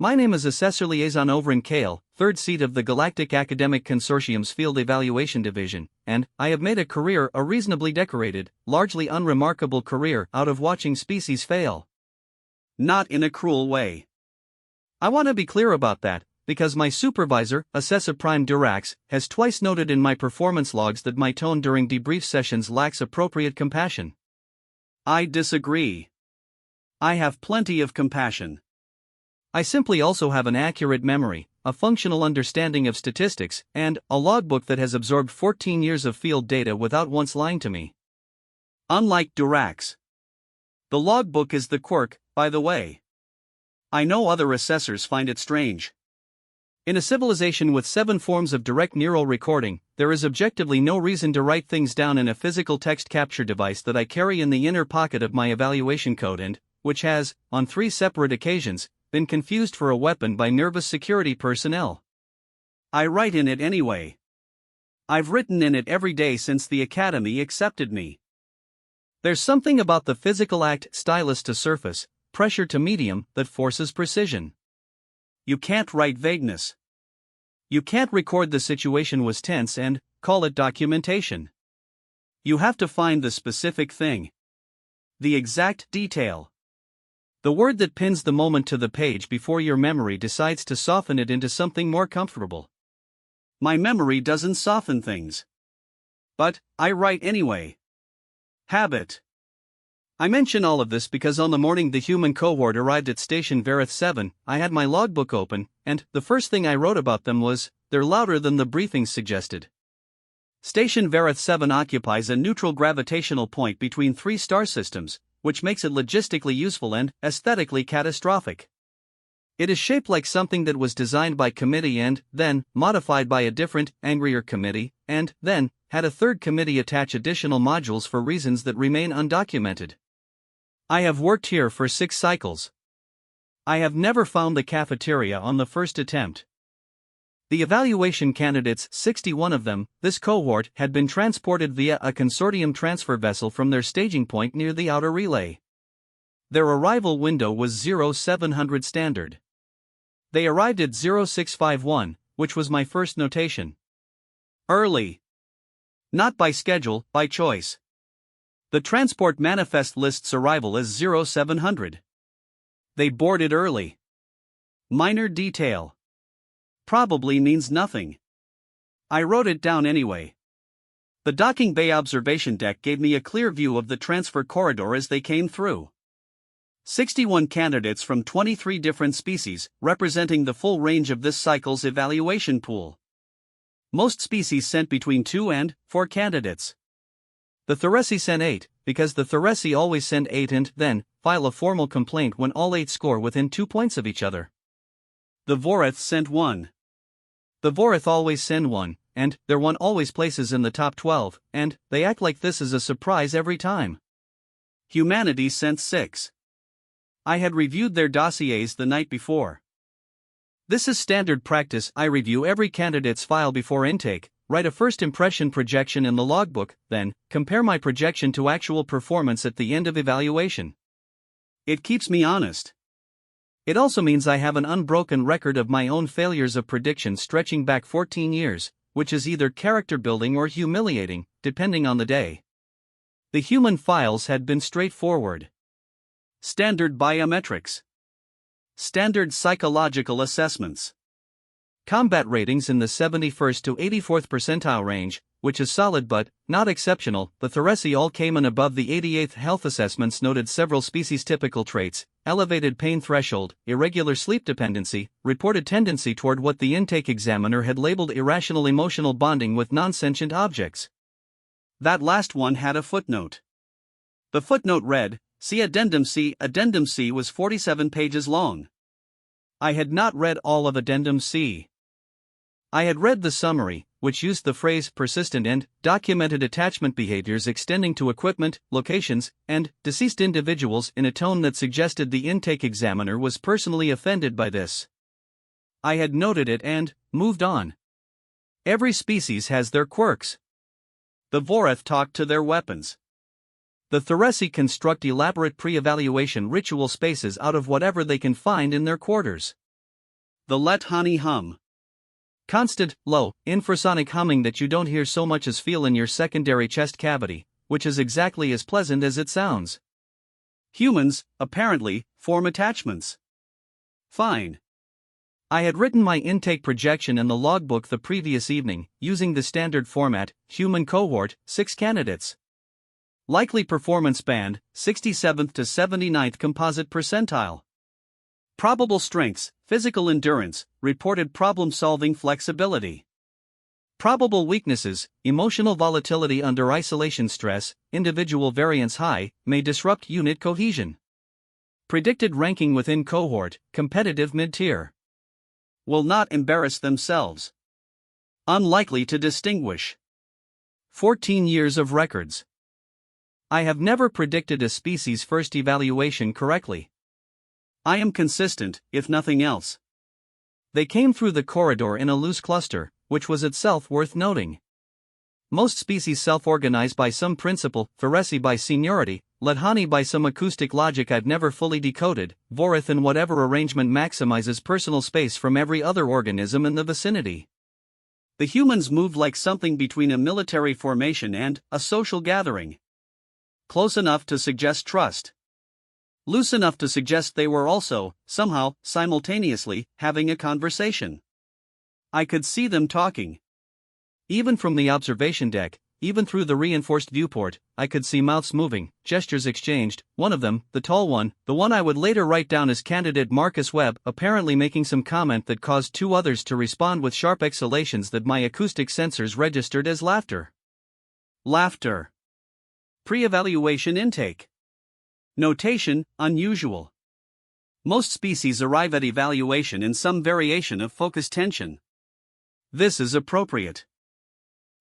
My name is Assessor Liaison over in Kale, third seat of the Galactic Academic Consortium's Field Evaluation Division, and I have made a reasonably decorated, largely unremarkable career out of watching species fail. Not in a cruel way. I want to be clear about that, because my supervisor, Assessor Prime Durax, has twice noted in my performance logs that my tone during debrief sessions lacks appropriate compassion. I disagree. I have plenty of compassion. I simply also have an accurate memory, a functional understanding of statistics, and a logbook that has absorbed 14 years of field data without once lying to me. Unlike Durax. The logbook is the quirk, by the way. I know other assessors find it strange. In a civilization with 7 forms of direct neural recording, there is objectively no reason to write things down in a physical text capture device that I carry in the inner pocket of my evaluation code and, which has, on 3 separate occasions, been confused for a weapon by nervous security personnel. I write in it anyway. I've written in it every day since the academy accepted me. There's something about the physical act, stylus to surface, pressure to medium, that forces precision. You can't write vagueness. You can't record the situation was tense and call it documentation. You have to find the specific thing. The exact detail. The word that pins the moment to the page before your memory decides to soften it into something more comfortable. My memory doesn't soften things. But I write anyway. Habit. I mention all of this because on the morning the human cohort arrived at Station Vareth 7, I had my logbook open, and the first thing I wrote about them was, they're louder than the briefings suggested. Station Vareth 7 occupies a neutral gravitational point between 3 star systems, which makes it logistically useful and aesthetically catastrophic. It is shaped like something that was designed by committee and then modified by a different, angrier committee, and then had a third committee attach additional modules for reasons that remain undocumented. I have worked here for 6 cycles. I have never found the cafeteria on the first attempt. The evaluation candidates, 61 of them, this cohort, had been transported via a consortium transfer vessel from their staging point near the outer relay. Their arrival window was 0700 standard. They arrived at 0651, which was my first notation. Early. Not by schedule, by choice. The transport manifest lists arrival as 0700. They boarded early. Minor detail. Probably means nothing. I wrote it down anyway. The docking bay observation deck gave me a clear view of the transfer corridor as they came through. 61 candidates from 23 different species, representing the full range of this cycle's evaluation pool. Most species sent between 2 and 4 candidates. The Theresi sent 8, because the Theresi always send 8 and then file a formal complaint when all 8 score within 2 points of each other. The Voreth sent 1. The Voreth always send 1, and their 1 always places in the top 12, and they act like this is a surprise every time. Humanity sent 6. I had reviewed their dossiers the night before. This is standard practice. I review every candidate's file before intake, write a first impression projection in the logbook, then compare my projection to actual performance at the end of evaluation. It keeps me honest. It also means I have an unbroken record of my own failures of prediction stretching back 14 years, which is either character building or humiliating, depending on the day. The human files had been straightforward. Standard biometrics. Standard psychological assessments. Combat ratings in the 71st to 84th percentile range, which is solid but not exceptional. The Theresi all came in above the 88th. Health assessments noted several species-typical traits: elevated pain threshold, irregular sleep dependency, reported tendency toward what the intake examiner had labeled irrational emotional bonding with non-sentient objects. That last one had a footnote. The footnote read, "See Addendum C." Addendum C was 47 pages long. I had not read all of Addendum C. I had read the summary, which used the phrase persistent and documented attachment behaviors extending to equipment, locations, and deceased individuals in a tone that suggested the intake examiner was personally offended by this. I had noted it and moved on. Every species has their quirks. The Voreth talk to their weapons. The Theresi construct elaborate pre-evaluation ritual spaces out of whatever they can find in their quarters. The let honey hum. Constant, low, infrasonic humming that you don't hear so much as feel in your secondary chest cavity, which is exactly as pleasant as it sounds. Humans, apparently, form attachments. Fine. I had written my intake projection in the logbook the previous evening, using the standard format, human cohort, 6 candidates. Likely performance band, 67th to 79th composite percentile. Probable strengths, physical endurance, reported problem-solving flexibility. Probable weaknesses, emotional volatility under isolation stress, individual variance high, may disrupt unit cohesion. Predicted ranking within cohort, competitive mid-tier. Will not embarrass themselves. Unlikely to distinguish. 14 years of records. I have never predicted a species' first evaluation correctly. I am consistent, if nothing else. They came through the corridor in a loose cluster, which was itself worth noting. Most species self-organize by some principle, Pharesee by seniority, Ledhani by some acoustic logic I've never fully decoded, Vorith in whatever arrangement maximizes personal space from every other organism in the vicinity. The humans moved like something between a military formation and a social gathering. Close enough to suggest trust. Loose enough to suggest they were also, somehow, simultaneously, having a conversation. I could see them talking. Even from the observation deck, even through the reinforced viewport, I could see mouths moving, gestures exchanged, one of them, the tall one, the one I would later write down as candidate Marcus Webb, apparently making some comment that caused 2 others to respond with sharp exhalations that my acoustic sensors registered as laughter. Laughter. Pre-evaluation intake. Notation, unusual. Most species arrive at evaluation in some variation of focus tension. This is appropriate.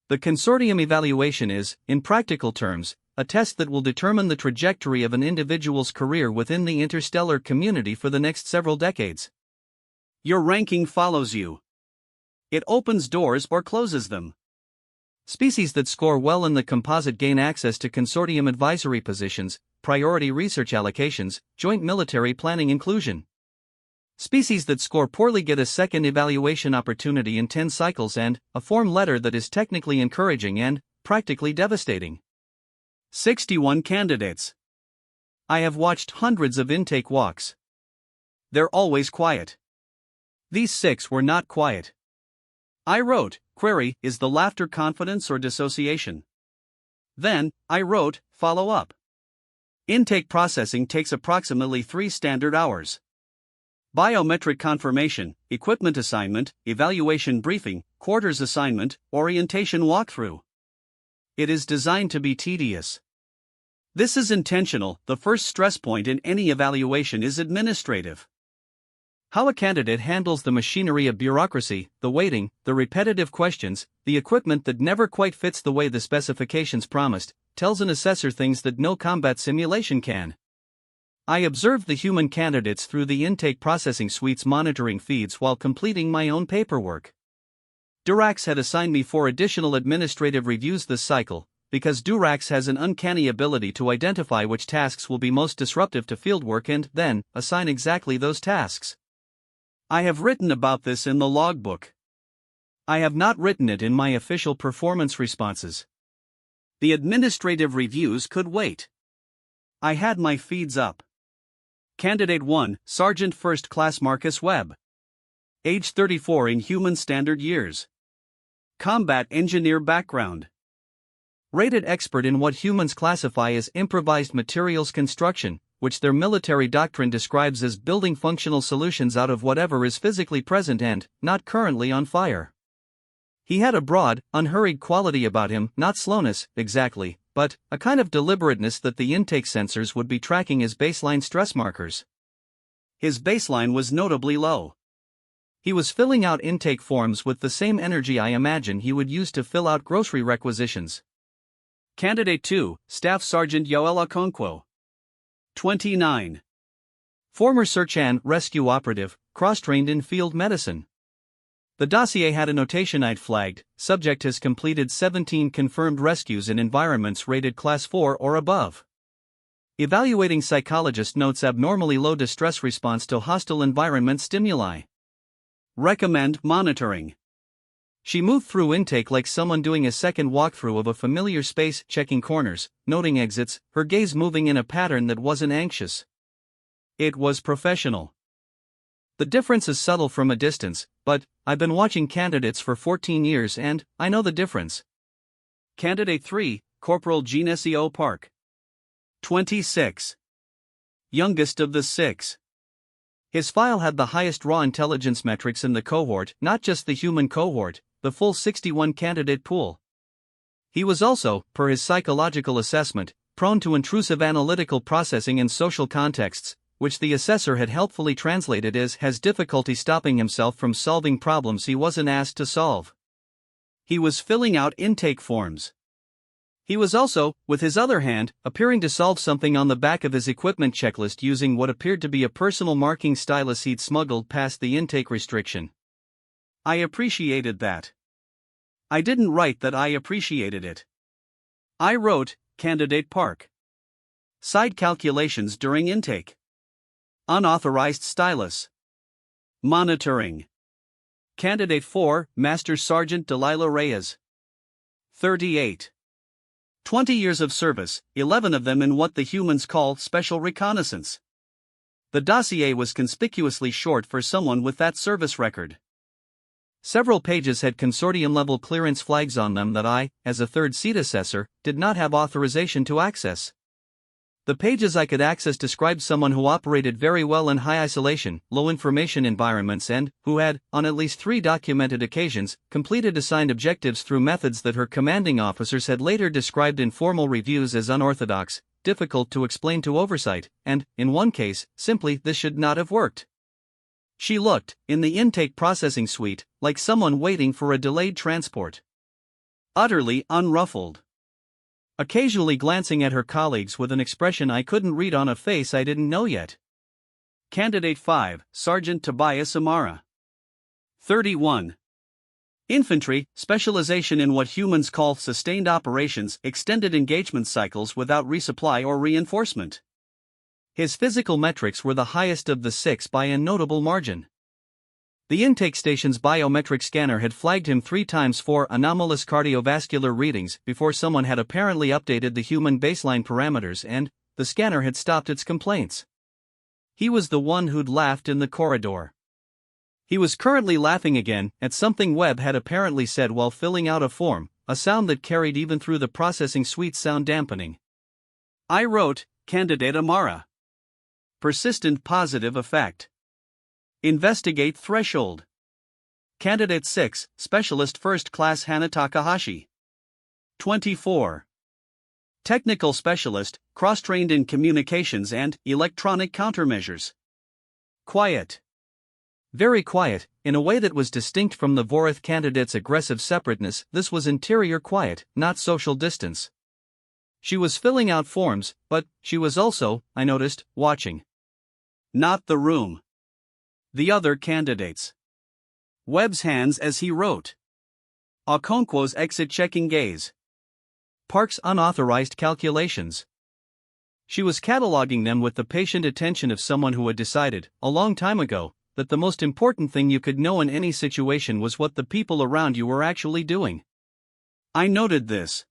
The consortium evaluation is, in practical terms, a test that will determine the trajectory of an individual's career within the interstellar community for the next several decades. Your ranking follows you. It opens doors or closes them. Species that score well in the composite gain access to consortium advisory positions, priority research allocations, joint military planning inclusion. Species that score poorly get a second evaluation opportunity in 10 cycles and a form letter that is technically encouraging and practically devastating. 61 candidates. I have watched hundreds of intake walks. They're always quiet. These 6 were not quiet. I wrote, query, is the laughter confidence or dissociation? Then, I wrote, follow up. Intake processing takes approximately 3 standard hours. Biometric confirmation, equipment assignment, evaluation briefing, quarters assignment, orientation walkthrough. It is designed to be tedious. This is intentional. The first stress point in any evaluation is administrative. How a candidate handles the machinery of bureaucracy, the waiting, the repetitive questions, the equipment that never quite fits the way the specifications promised, tells an assessor things that no combat simulation can. I observed the human candidates through the intake processing suite's monitoring feeds while completing my own paperwork. Durax had assigned me 4 additional administrative reviews this cycle, because Durax has an uncanny ability to identify which tasks will be most disruptive to fieldwork and, then, assign exactly those tasks. I have written about this in the logbook. I have not written it in my official performance responses. The administrative reviews could wait. I had my feeds up. Candidate 1, Sergeant First Class Marcus Webb. Age 34 in human standard years. Combat engineer background. Rated expert in what humans classify as improvised materials construction, which their military doctrine describes as building functional solutions out of whatever is physically present and not currently on fire. He had a broad, unhurried quality about him, not slowness, exactly, but a kind of deliberateness that the intake sensors would be tracking as baseline stress markers. His baseline was notably low. He was filling out intake forms with the same energy I imagine he would use to fill out grocery requisitions. Candidate 2, Staff Sergeant Yoel Okonkwo. 29. Former search and rescue operative, cross-trained in field medicine. The dossier had a notation I'd flagged. Subject has completed 17 confirmed rescues in environments rated Class 4 or above. Evaluating psychologist notes abnormally low distress response to hostile environment stimuli. Recommend monitoring. She moved through intake like someone doing a second walkthrough of a familiar space, checking corners, noting exits, her gaze moving in a pattern that wasn't anxious. It was professional. The difference is subtle from a distance, but I've been watching candidates for 14 years and I know the difference. Candidate 3, Corporal Genesio Park. 26. Youngest of the 6. His file had the highest raw intelligence metrics in the cohort, not just the human cohort, the full 61 candidate pool. He was also, per his psychological assessment, prone to intrusive analytical processing in social contexts, which the assessor had helpfully translated as has difficulty stopping himself from solving problems he wasn't asked to solve. He was filling out intake forms. He was also, with his other hand, appearing to solve something on the back of his equipment checklist using what appeared to be a personal marking stylus he'd smuggled past the intake restriction. I appreciated that. I didn't write that I appreciated it. I wrote, Candidate Park. Side calculations during intake. Unauthorized stylus. Monitoring. Candidate 4, Master Sergeant Delilah Reyes. 38. 20 years of service, 11 of them in what the humans call special reconnaissance. The dossier was conspicuously short for someone with that service record. Several pages had consortium-level clearance flags on them that I, as a third-seat assessor, did not have authorization to access. The pages I could access described someone who operated very well in high isolation, low information environments and who had, on at least 3 documented occasions, completed assigned objectives through methods that her commanding officers had later described in formal reviews as unorthodox, difficult to explain to oversight, and, in one case, simply this should not have worked. She looked, in the intake processing suite, like someone waiting for a delayed transport. Utterly unruffled. Occasionally glancing at her colleagues with an expression I couldn't read on a face I didn't know yet. Candidate 5, Sergeant Tobias Amara. 31. Infantry, specialization in what humans call sustained operations, extended engagement cycles without resupply or reinforcement. His physical metrics were the highest of the 6 by a notable margin. The intake station's biometric scanner had flagged him 3 times for anomalous cardiovascular readings before someone had apparently updated the human baseline parameters and the scanner had stopped its complaints. He was the one who'd laughed in the corridor. He was currently laughing again at something Webb had apparently said while filling out a form, a sound that carried even through the processing suite's sound dampening. I wrote, Candidate Amara. Persistent positive effect. Investigate threshold. Candidate 6, Specialist First Class Hana Takahashi. 24. Technical Specialist, cross-trained in communications and electronic countermeasures. Quiet. Very quiet, in a way that was distinct from the Vorith candidate's aggressive separateness. This was interior quiet, not social distance. She was filling out forms, but she was also, I noticed, watching. Not the room. The other candidates. Webb's hands as he wrote. Okonkwo's exit-checking gaze. Park's unauthorized calculations. She was cataloging them with the patient attention of someone who had decided, a long time ago, that the most important thing you could know in any situation was what the people around you were actually doing. I noted this.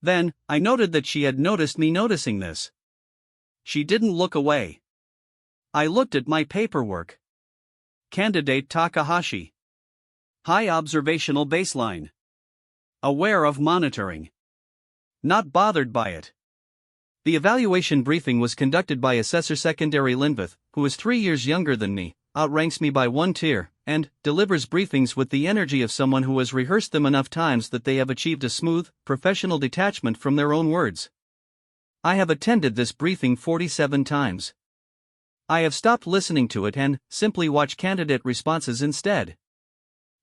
Then, I noted that she had noticed me noticing this. She didn't look away. I looked at my paperwork. Candidate Takahashi. High observational baseline. Aware of monitoring. Not bothered by it. The evaluation briefing was conducted by Assessor Secondary Linvith, who is 3 years younger than me, outranks me by 1 tier, and delivers briefings with the energy of someone who has rehearsed them enough times that they have achieved a smooth, professional detachment from their own words. I have attended this briefing 47 times. I have stopped listening to it and simply watch candidate responses instead.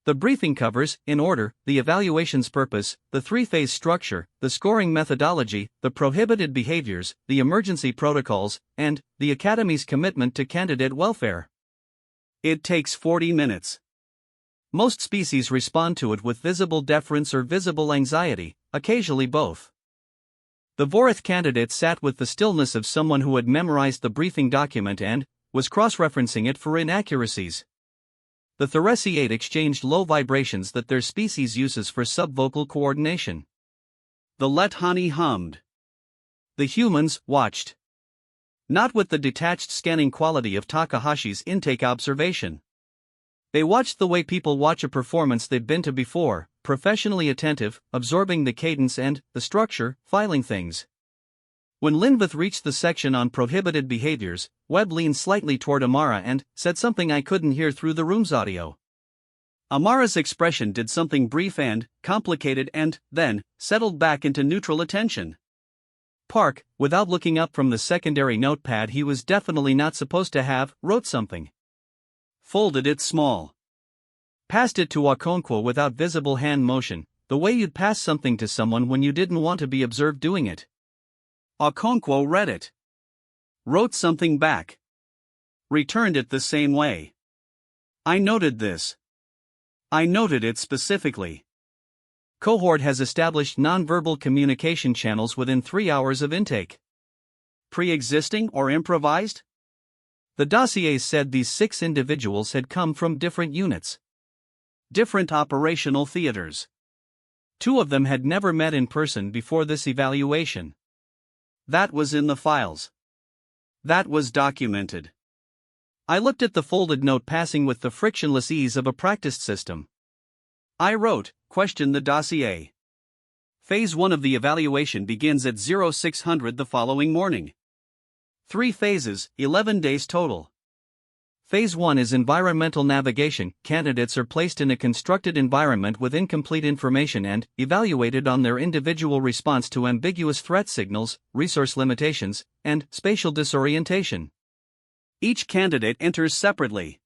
The briefing covers, in order, the evaluation's purpose, the 3-phase structure, the scoring methodology, the prohibited behaviors, the emergency protocols, and the Academy's commitment to candidate welfare. It takes 40 minutes. Most species respond to it with visible deference or visible anxiety, occasionally both. The Vorith candidate sat with the stillness of someone who had memorized the briefing document and was cross-referencing it for inaccuracies. The Theresciate exchanged low vibrations that their species uses for subvocal coordination. The Lethani hummed. The humans watched. Not with the detached scanning quality of Takahashi's intake observation. They watched the way people watch a performance they've been to before, professionally attentive, absorbing the cadence and the structure, filing things. When Linvith reached the section on prohibited behaviors, Webb leaned slightly toward Amara and said something I couldn't hear through the room's audio. Amara's expression did something brief and complicated and then settled back into neutral attention. Park, without looking up from the secondary notepad he was definitely not supposed to have, wrote something. Folded it small. Passed it to Okonkwo without visible hand motion, the way you'd pass something to someone when you didn't want to be observed doing it. Okonkwo read it. Wrote something back. Returned it the same way. I noted this. I noted it specifically. Cohort has established nonverbal communication channels within 3 hours of intake. Pre-existing or improvised? The dossiers said these 6 individuals had come from different units. Different operational theaters. 2 of them had never met in person before this evaluation. That was in the files. That was documented. I looked at the folded note passing with the frictionless ease of a practiced system. I wrote, question the dossier. Phase 1 of the evaluation begins at 0600 the following morning. 3 phases, 11 days total. Phase 1 is environmental navigation. Candidates are placed in a constructed environment with incomplete information and evaluated on their individual response to ambiguous threat signals, resource limitations, and spatial disorientation. Each candidate enters separately.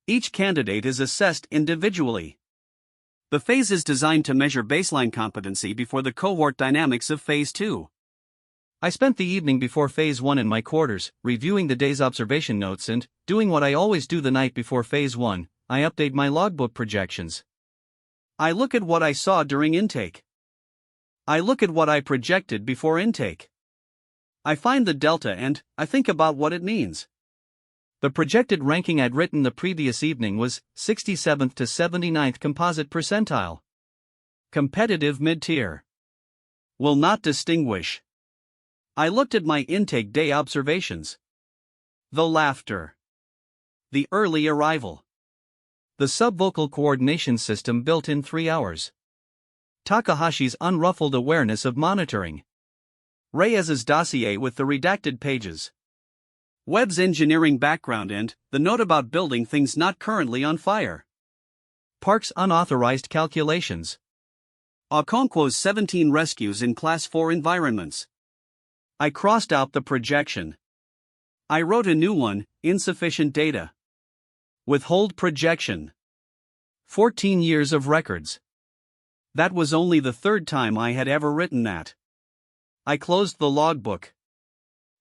Each candidate is assessed individually. The phase is designed to measure baseline competency before the cohort dynamics of Phase 2. I spent the evening before Phase 1 in my quarters, reviewing the day's observation notes and, doing what I always do the night before Phase 1, I update my logbook projections. I look at what I saw during intake. I look at what I projected before intake. I find the delta and I think about what it means. The projected ranking I'd written the previous evening was 67th to 79th composite percentile. Competitive mid-tier. Will not distinguish. I looked at my intake day observations. The laughter. The early arrival. The subvocal coordination system built in 3 hours. Takahashi's unruffled awareness of monitoring. Reyes's dossier with the redacted pages. Webb's engineering background and the note about building things not currently on fire. Park's unauthorized calculations. Okonkwo's 17 rescues in Class 4 environments. I crossed out the projection. I wrote a new one, insufficient data. Withhold projection. 14 years of records. That was only the 3rd time I had ever written that. I closed the logbook.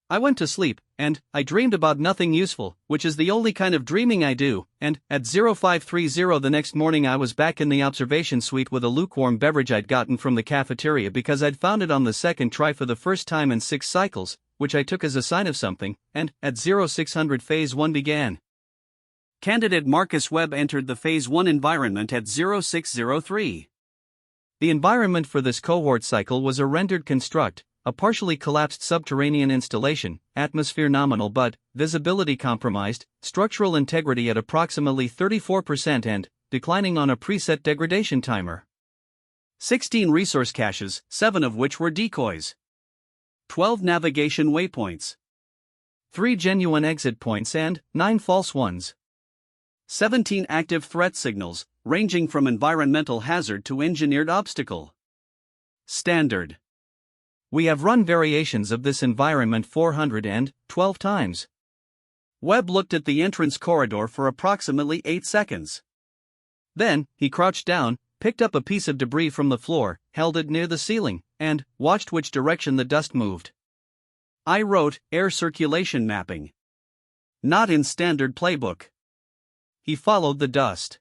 I went to sleep, and I dreamed about nothing useful, which is the only kind of dreaming I do, and at 0530 the next morning I was back in the observation suite with a lukewarm beverage I'd gotten from the cafeteria because I'd found it on the second try for the first time in 6 cycles, which I took as a sign of something, and at 0600 Phase 1 began. Candidate Marcus Webb entered the Phase 1 environment at 0603. The environment for this cohort cycle was a rendered construct, a partially collapsed subterranean installation, atmosphere nominal but visibility compromised, structural integrity at approximately 34% and declining on a preset degradation timer. 16 resource caches, 7 of which were decoys. 12 navigation waypoints. 3 genuine exit points and 9 false ones. 17 active threat signals, ranging from environmental hazard to engineered obstacle. Standard. We have run variations of this environment 412 times. Webb looked at the entrance corridor for approximately 8 seconds. Then, he crouched down, picked up a piece of debris from the floor, held it near the ceiling, and watched which direction the dust moved. I wrote, air circulation mapping. Not in standard playbook. He followed the dust.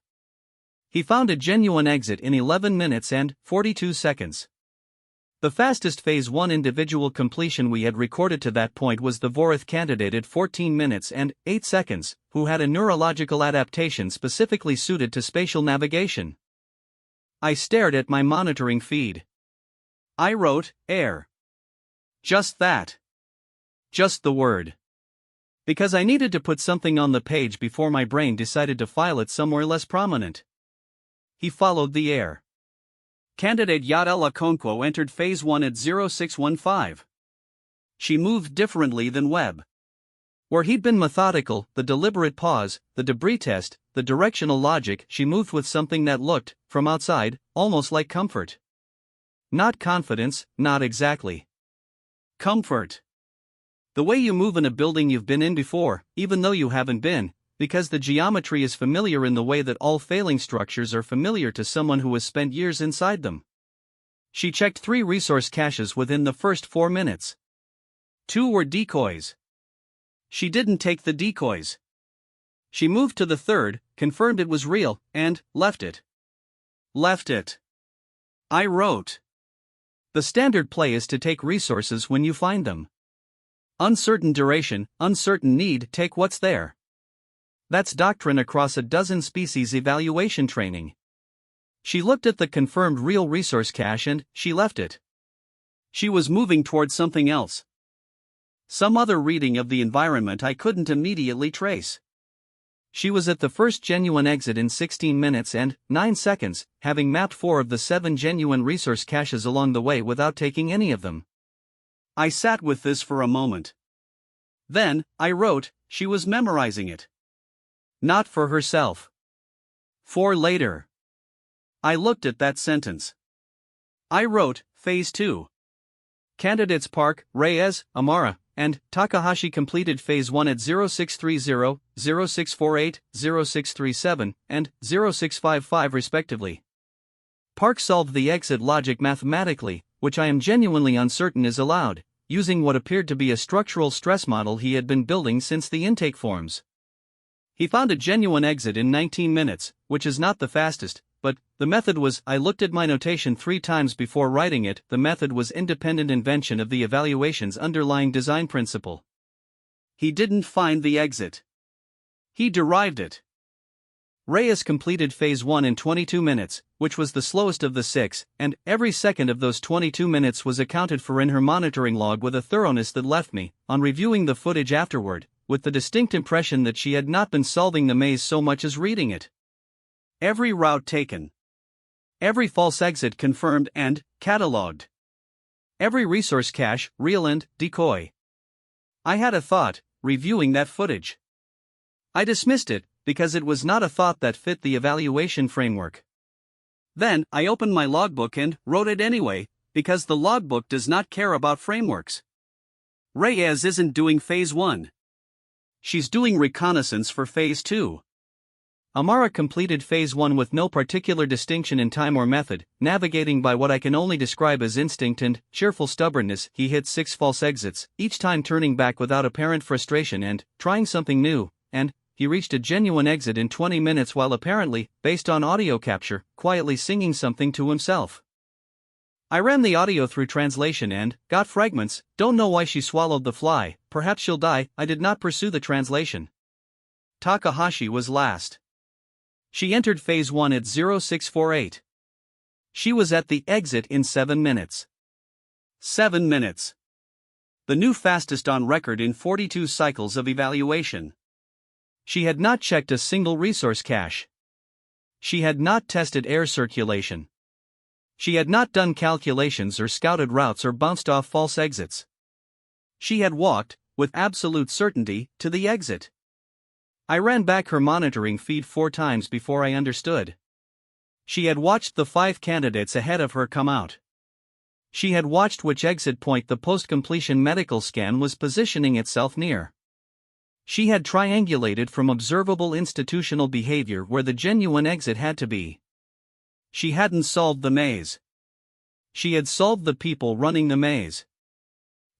He found a genuine exit in 11 minutes and 42 seconds. The fastest Phase 1 individual completion we had recorded to that point was the Vorath candidate at 14 minutes and 8 seconds, who had a neurological adaptation specifically suited to spatial navigation. I stared at my monitoring feed. I wrote, "Air." Just that. Just the word. Because I needed to put something on the page before my brain decided to file it somewhere less prominent. He followed the air. Candidate Yadela Okonkwo entered Phase 1 at 0615. She moved differently than Webb. Where he'd been methodical, the deliberate pause, the debris test, the directional logic, she moved with something that looked, from outside, almost like comfort. Not confidence, not exactly. Comfort. The way you move in a building you've been in before, even though you haven't been, because the geometry is familiar in the way that all failing structures are familiar to someone who has spent years inside them. She checked 3 resource caches within the first 4 minutes. 2 were decoys. She didn't take the decoys. She moved to the third, confirmed it was real, and left it. Left it. I wrote. The standard play is to take resources when you find them. Uncertain duration, uncertain need, take what's there. That's doctrine across a dozen species evaluation training. She looked at the confirmed real resource cache and she left it. She was moving towards something else. Some other reading of the environment I couldn't immediately trace. She was at the first genuine exit in 16 minutes and 9 seconds, having mapped 4 of the 7 genuine resource caches along the way without taking any of them. I sat with this for a moment. Then, I wrote, she was memorizing it. Not for herself. For later. I looked at that sentence. I wrote, Phase 2. Candidates Park, Reyes, Amara, and Takahashi completed Phase 1 at 0630, 0648, 0637, and 0655 respectively. Park solved the exit logic mathematically, which I am genuinely uncertain is allowed, using what appeared to be a structural stress model he had been building since the intake forms. He found a genuine exit in 19 minutes, which is not the fastest, but the method was, I looked at my notation 3 times before writing it, the method was independent invention of the evaluation's underlying design principle. He didn't find the exit. He derived it. Reyes completed Phase 1 in 22 minutes, which was the slowest of the 6, and every second of those 22 minutes was accounted for in her monitoring log with a thoroughness that left me, on reviewing the footage afterward, with the distinct impression that she had not been solving the maze so much as reading it. Every route taken. Every false exit confirmed and catalogued. Every resource cache, real and decoy. I had a thought, reviewing that footage. I dismissed it, because it was not a thought that fit the evaluation framework. Then, I opened my logbook and wrote it anyway, because the logbook does not care about frameworks. Reyes isn't doing Phase 1. She's doing reconnaissance for Phase 2. Amara completed Phase 1 with no particular distinction in time or method, navigating by what I can only describe as instinct and cheerful stubbornness. He hit 6 false exits, each time turning back without apparent frustration and trying something new, and he reached a genuine exit in 20 minutes while apparently, based on audio capture, quietly singing something to himself. I ran the audio through translation and got fragments. Don't know why she swallowed the fly, perhaps she'll die. I did not pursue the translation. Takahashi was last. She entered Phase 1 at 0648. She was at the exit in 7 minutes. 7 minutes. The new fastest on record in 42 cycles of evaluation. She had not checked a single resource cache. She had not tested air circulation. She had not done calculations or scouted routes or bounced off false exits. She had walked, with absolute certainty, to the exit. I ran back her monitoring feed 4 times before I understood. She had watched the 5 candidates ahead of her come out. She had watched which exit point the post-completion medical scan was positioning itself near. She had triangulated from observable institutional behavior where the genuine exit had to be. She hadn't solved the maze. She had solved the people running the maze.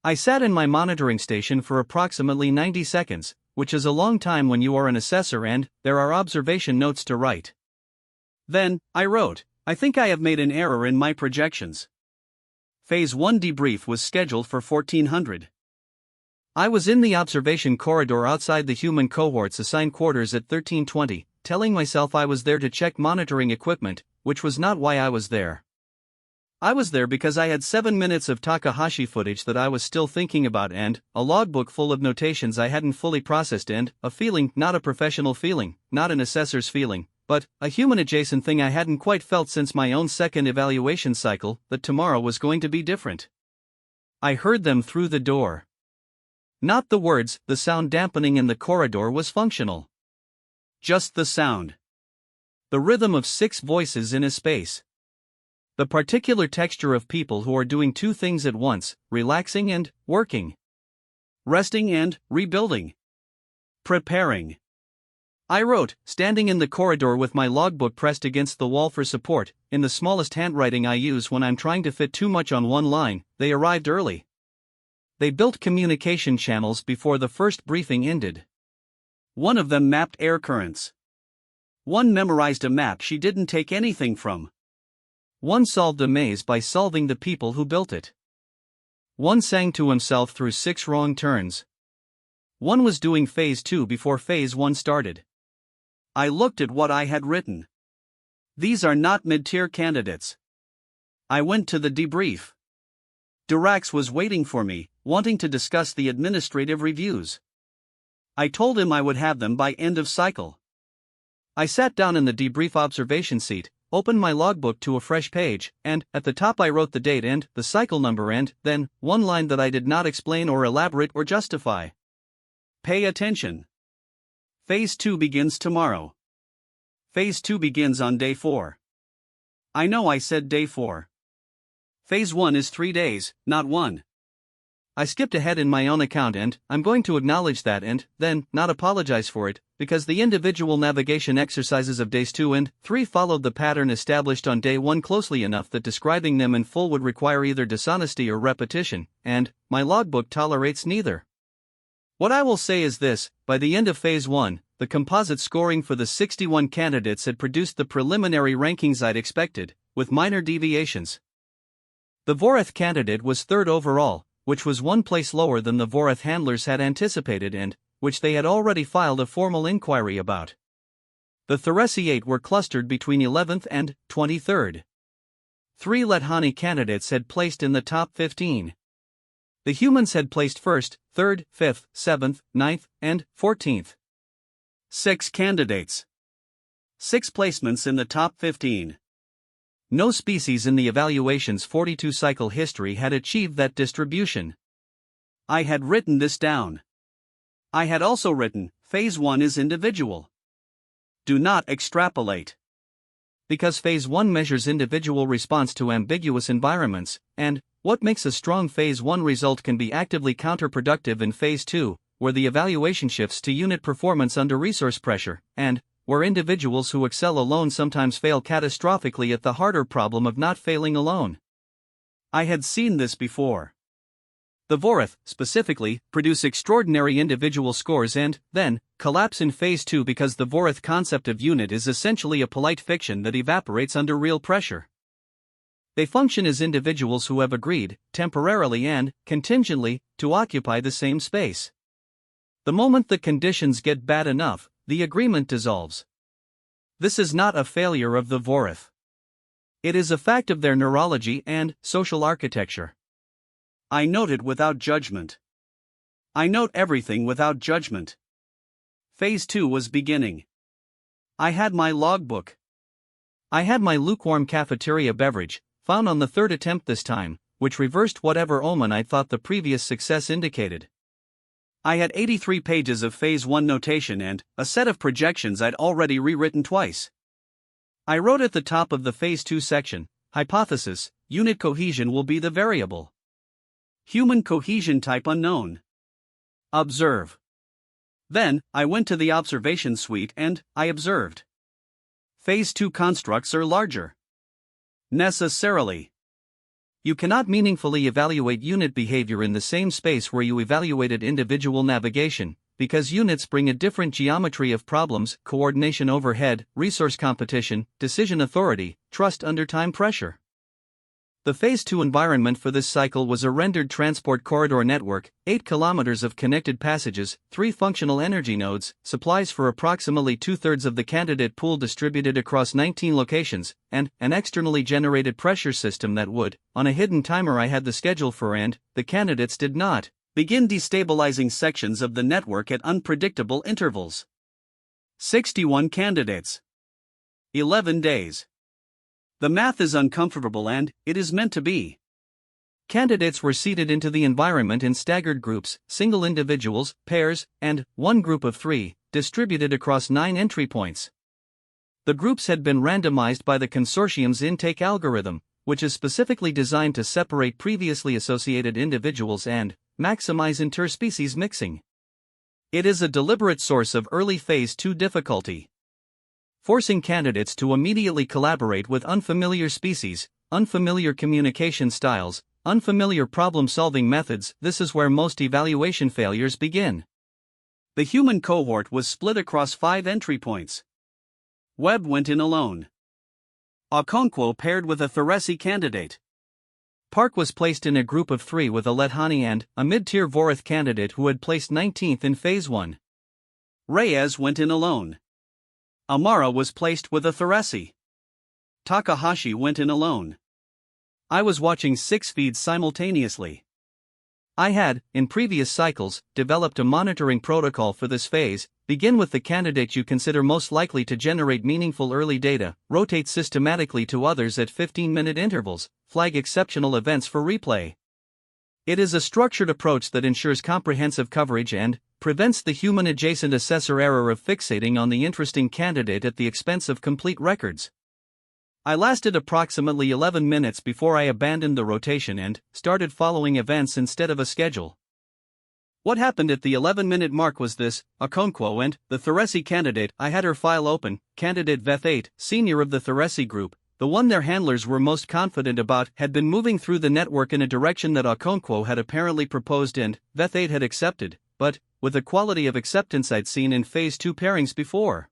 I sat in my monitoring station for approximately 90 seconds, which is a long time when you are an assessor and there are observation notes to write. Then, I wrote, I think I have made an error in my projections. Phase 1 debrief was scheduled for 1400. I was in the observation corridor outside the human cohort's assigned quarters at 1320, telling myself I was there to check monitoring equipment, which was not why I was there. I was there because I had 7 minutes of Takahashi footage that I was still thinking about and a logbook full of notations I hadn't fully processed and a feeling, not a professional feeling, not an assessor's feeling, but a human-adjacent thing I hadn't quite felt since my own second evaluation cycle, that tomorrow was going to be different. I heard them through the door. Not the words, the sound dampening in the corridor was functional. Just the sound. The rhythm of 6 voices in a space. The particular texture of people who are doing 2 things at once, relaxing and working. Resting and rebuilding. Preparing. I wrote, standing in the corridor with my logbook pressed against the wall for support, in the smallest handwriting I use when I'm trying to fit too much on one line. They arrived early. They built communication channels before the first briefing ended. One of them mapped air currents. One memorized a map she didn't take anything from. One solved a maze by solving the people who built it. One sang to himself through 6 wrong turns. One was doing Phase 2 before Phase 1 started. I looked at what I had written. These are not mid-tier candidates. I went to the debrief. Durax was waiting for me, wanting to discuss the administrative reviews. I told him I would have them by end of cycle. I sat down in the debrief observation seat, opened my logbook to a fresh page, and, at the top I wrote the date and the cycle number and, then, one line that I did not explain or elaborate or justify. Pay attention. Phase 2 begins tomorrow. Phase 2 begins on day 4. I know I said day 4. Phase 1 is 3 days, not 1. I skipped ahead in my own account and I'm going to acknowledge that and then not apologize for it, because the individual navigation exercises of days 2 and 3 followed the pattern established on day 1 closely enough that describing them in full would require either dishonesty or repetition, and my logbook tolerates neither. What I will say is this: by the end of Phase 1, the composite scoring for the 61 candidates had produced the preliminary rankings I'd expected, with minor deviations. The Vorath candidate was 3rd overall, which was 1 place lower than the Vorath handlers had anticipated and which they had already filed a formal inquiry about. The Theresiate were clustered between 11th and 23rd. 3 Lethani candidates had placed in the top 15. The humans had placed 1st, 3rd, 5th, 7th, 9th, and 14th. 6 candidates. 6 placements in the top 15. No species in the evaluation's 42-cycle history had achieved that distribution. I had written this down. I had also written, Phase 1 is individual. Do not extrapolate. Because Phase 1 measures individual response to ambiguous environments, and what makes a strong Phase 1 result can be actively counterproductive in Phase 2, where the evaluation shifts to unit performance under resource pressure, and where individuals who excel alone sometimes fail catastrophically at the harder problem of not failing alone. I had seen this before. The Vorath, specifically, produce extraordinary individual scores and, then, collapse in Phase 2 because the Vorath concept of unit is essentially a polite fiction that evaporates under real pressure. They function as individuals who have agreed, temporarily and contingently, to occupy the same space. The moment the conditions get bad enough, the agreement dissolves. This is not a failure of the Vorath. It is a fact of their neurology and social architecture. I note it without judgment. I note everything without judgment. Phase 2 was beginning. I had my logbook. I had my lukewarm cafeteria beverage, found on the 3rd attempt this time, which reversed whatever omen I thought the previous success indicated. I had 83 pages of Phase 1 notation and a set of projections I'd already rewritten twice. I wrote at the top of the Phase 2 section, hypothesis, unit cohesion will be the variable. Human cohesion type unknown. Observe. Then, I went to the observation suite and I observed. Phase 2 constructs are larger. Necessarily. You cannot meaningfully evaluate unit behavior in the same space where you evaluated individual navigation, because units bring a different geometry of problems, coordination overhead, resource competition, decision authority, trust under time pressure. The Phase 2 environment for this cycle was a rendered transport corridor network, 8 kilometers of connected passages, 3 functional energy nodes, supplies for approximately two-thirds of the candidate pool distributed across 19 locations, and an externally generated pressure system that would, on a hidden timer I had the schedule for, and the candidates did not begin destabilizing sections of the network at unpredictable intervals. 61 candidates. 11 days. The math is uncomfortable and it is meant to be. Candidates were seated into the environment in staggered groups, single individuals, pairs, and one group of 3, distributed across 9 entry points. The groups had been randomized by the consortium's intake algorithm, which is specifically designed to separate previously associated individuals and maximize interspecies mixing. It is a deliberate source of early Phase 2 difficulty. Forcing candidates to immediately collaborate with unfamiliar species, unfamiliar communication styles, unfamiliar problem-solving methods. This is where most evaluation failures begin. The human cohort was split across 5 entry points. Webb went in alone. Okonkwo paired with a Theresi candidate. Park was placed in a group of 3 with a Lethani and a mid-tier Vorith candidate who had placed 19th in Phase 1. Reyes went in alone. Amara was placed with a Theresi. Takahashi went in alone. I was watching 6 feeds simultaneously. I had, in previous cycles, developed a monitoring protocol for this phase. Begin with the candidate you consider most likely to generate meaningful early data, rotate systematically to others at 15-minute intervals, flag exceptional events for replay. It is a structured approach that ensures comprehensive coverage and prevents the human-adjacent assessor error of fixating on the interesting candidate at the expense of complete records. I lasted approximately 11 minutes before I abandoned the rotation and started following events instead of a schedule. What happened at the 11-minute mark was this: Okonkwo and the Theresi candidate, I had her file open, candidate Veth8, senior of the Theresi group, the one their handlers were most confident about, had been moving through the network in a direction that Okonkwo had apparently proposed and Veth8 had accepted, but with a quality of acceptance I'd seen in Phase 2 pairings before.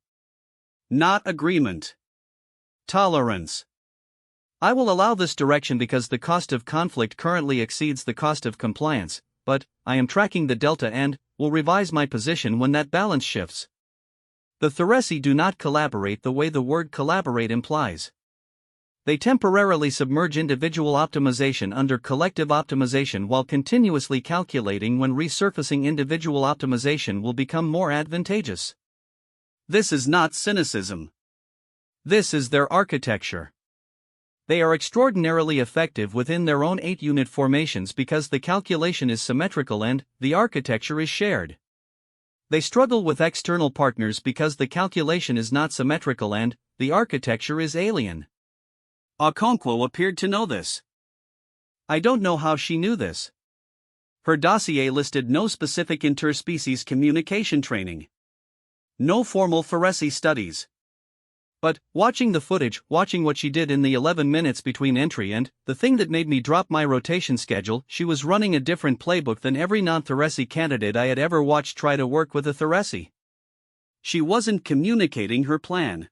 Not agreement. Tolerance. I will allow this direction because the cost of conflict currently exceeds the cost of compliance, but I am tracking the delta and will revise my position when that balance shifts. The Theresi do not collaborate the way the word collaborate implies. They temporarily submerge individual optimization under collective optimization while continuously calculating when resurfacing individual optimization will become more advantageous. This is not cynicism. This is their architecture. They are extraordinarily effective within their own 8-unit formations because the calculation is symmetrical and the architecture is shared. They struggle with external partners because the calculation is not symmetrical and the architecture is alien. Okonkwo appeared to know this. I don't know how she knew this. Her dossier listed no specific interspecies communication training. No formal Theresi studies. But, watching the footage, watching what she did in the 11 minutes between entry and the thing that made me drop my rotation schedule, she was running a different playbook than every non-Theresi candidate I had ever watched try to work with a Theresi. She wasn't communicating her plan.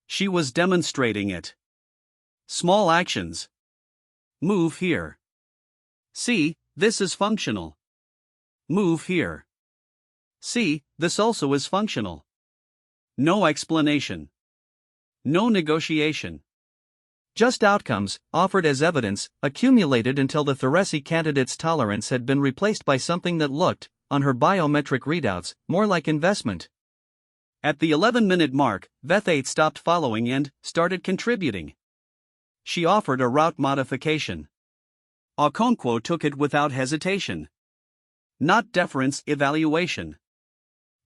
She was demonstrating it. Small actions. Move here. See, this is functional. Move here. See, this also is functional. No explanation. No negotiation. Just outcomes, offered as evidence, accumulated until the Theresi candidate's tolerance had been replaced by something that looked, on her biometric readouts, more like investment. At the 11-minute mark, Veth8 stopped following and started contributing. She offered a route modification. Okonkwo took it without hesitation. Not deference evaluation.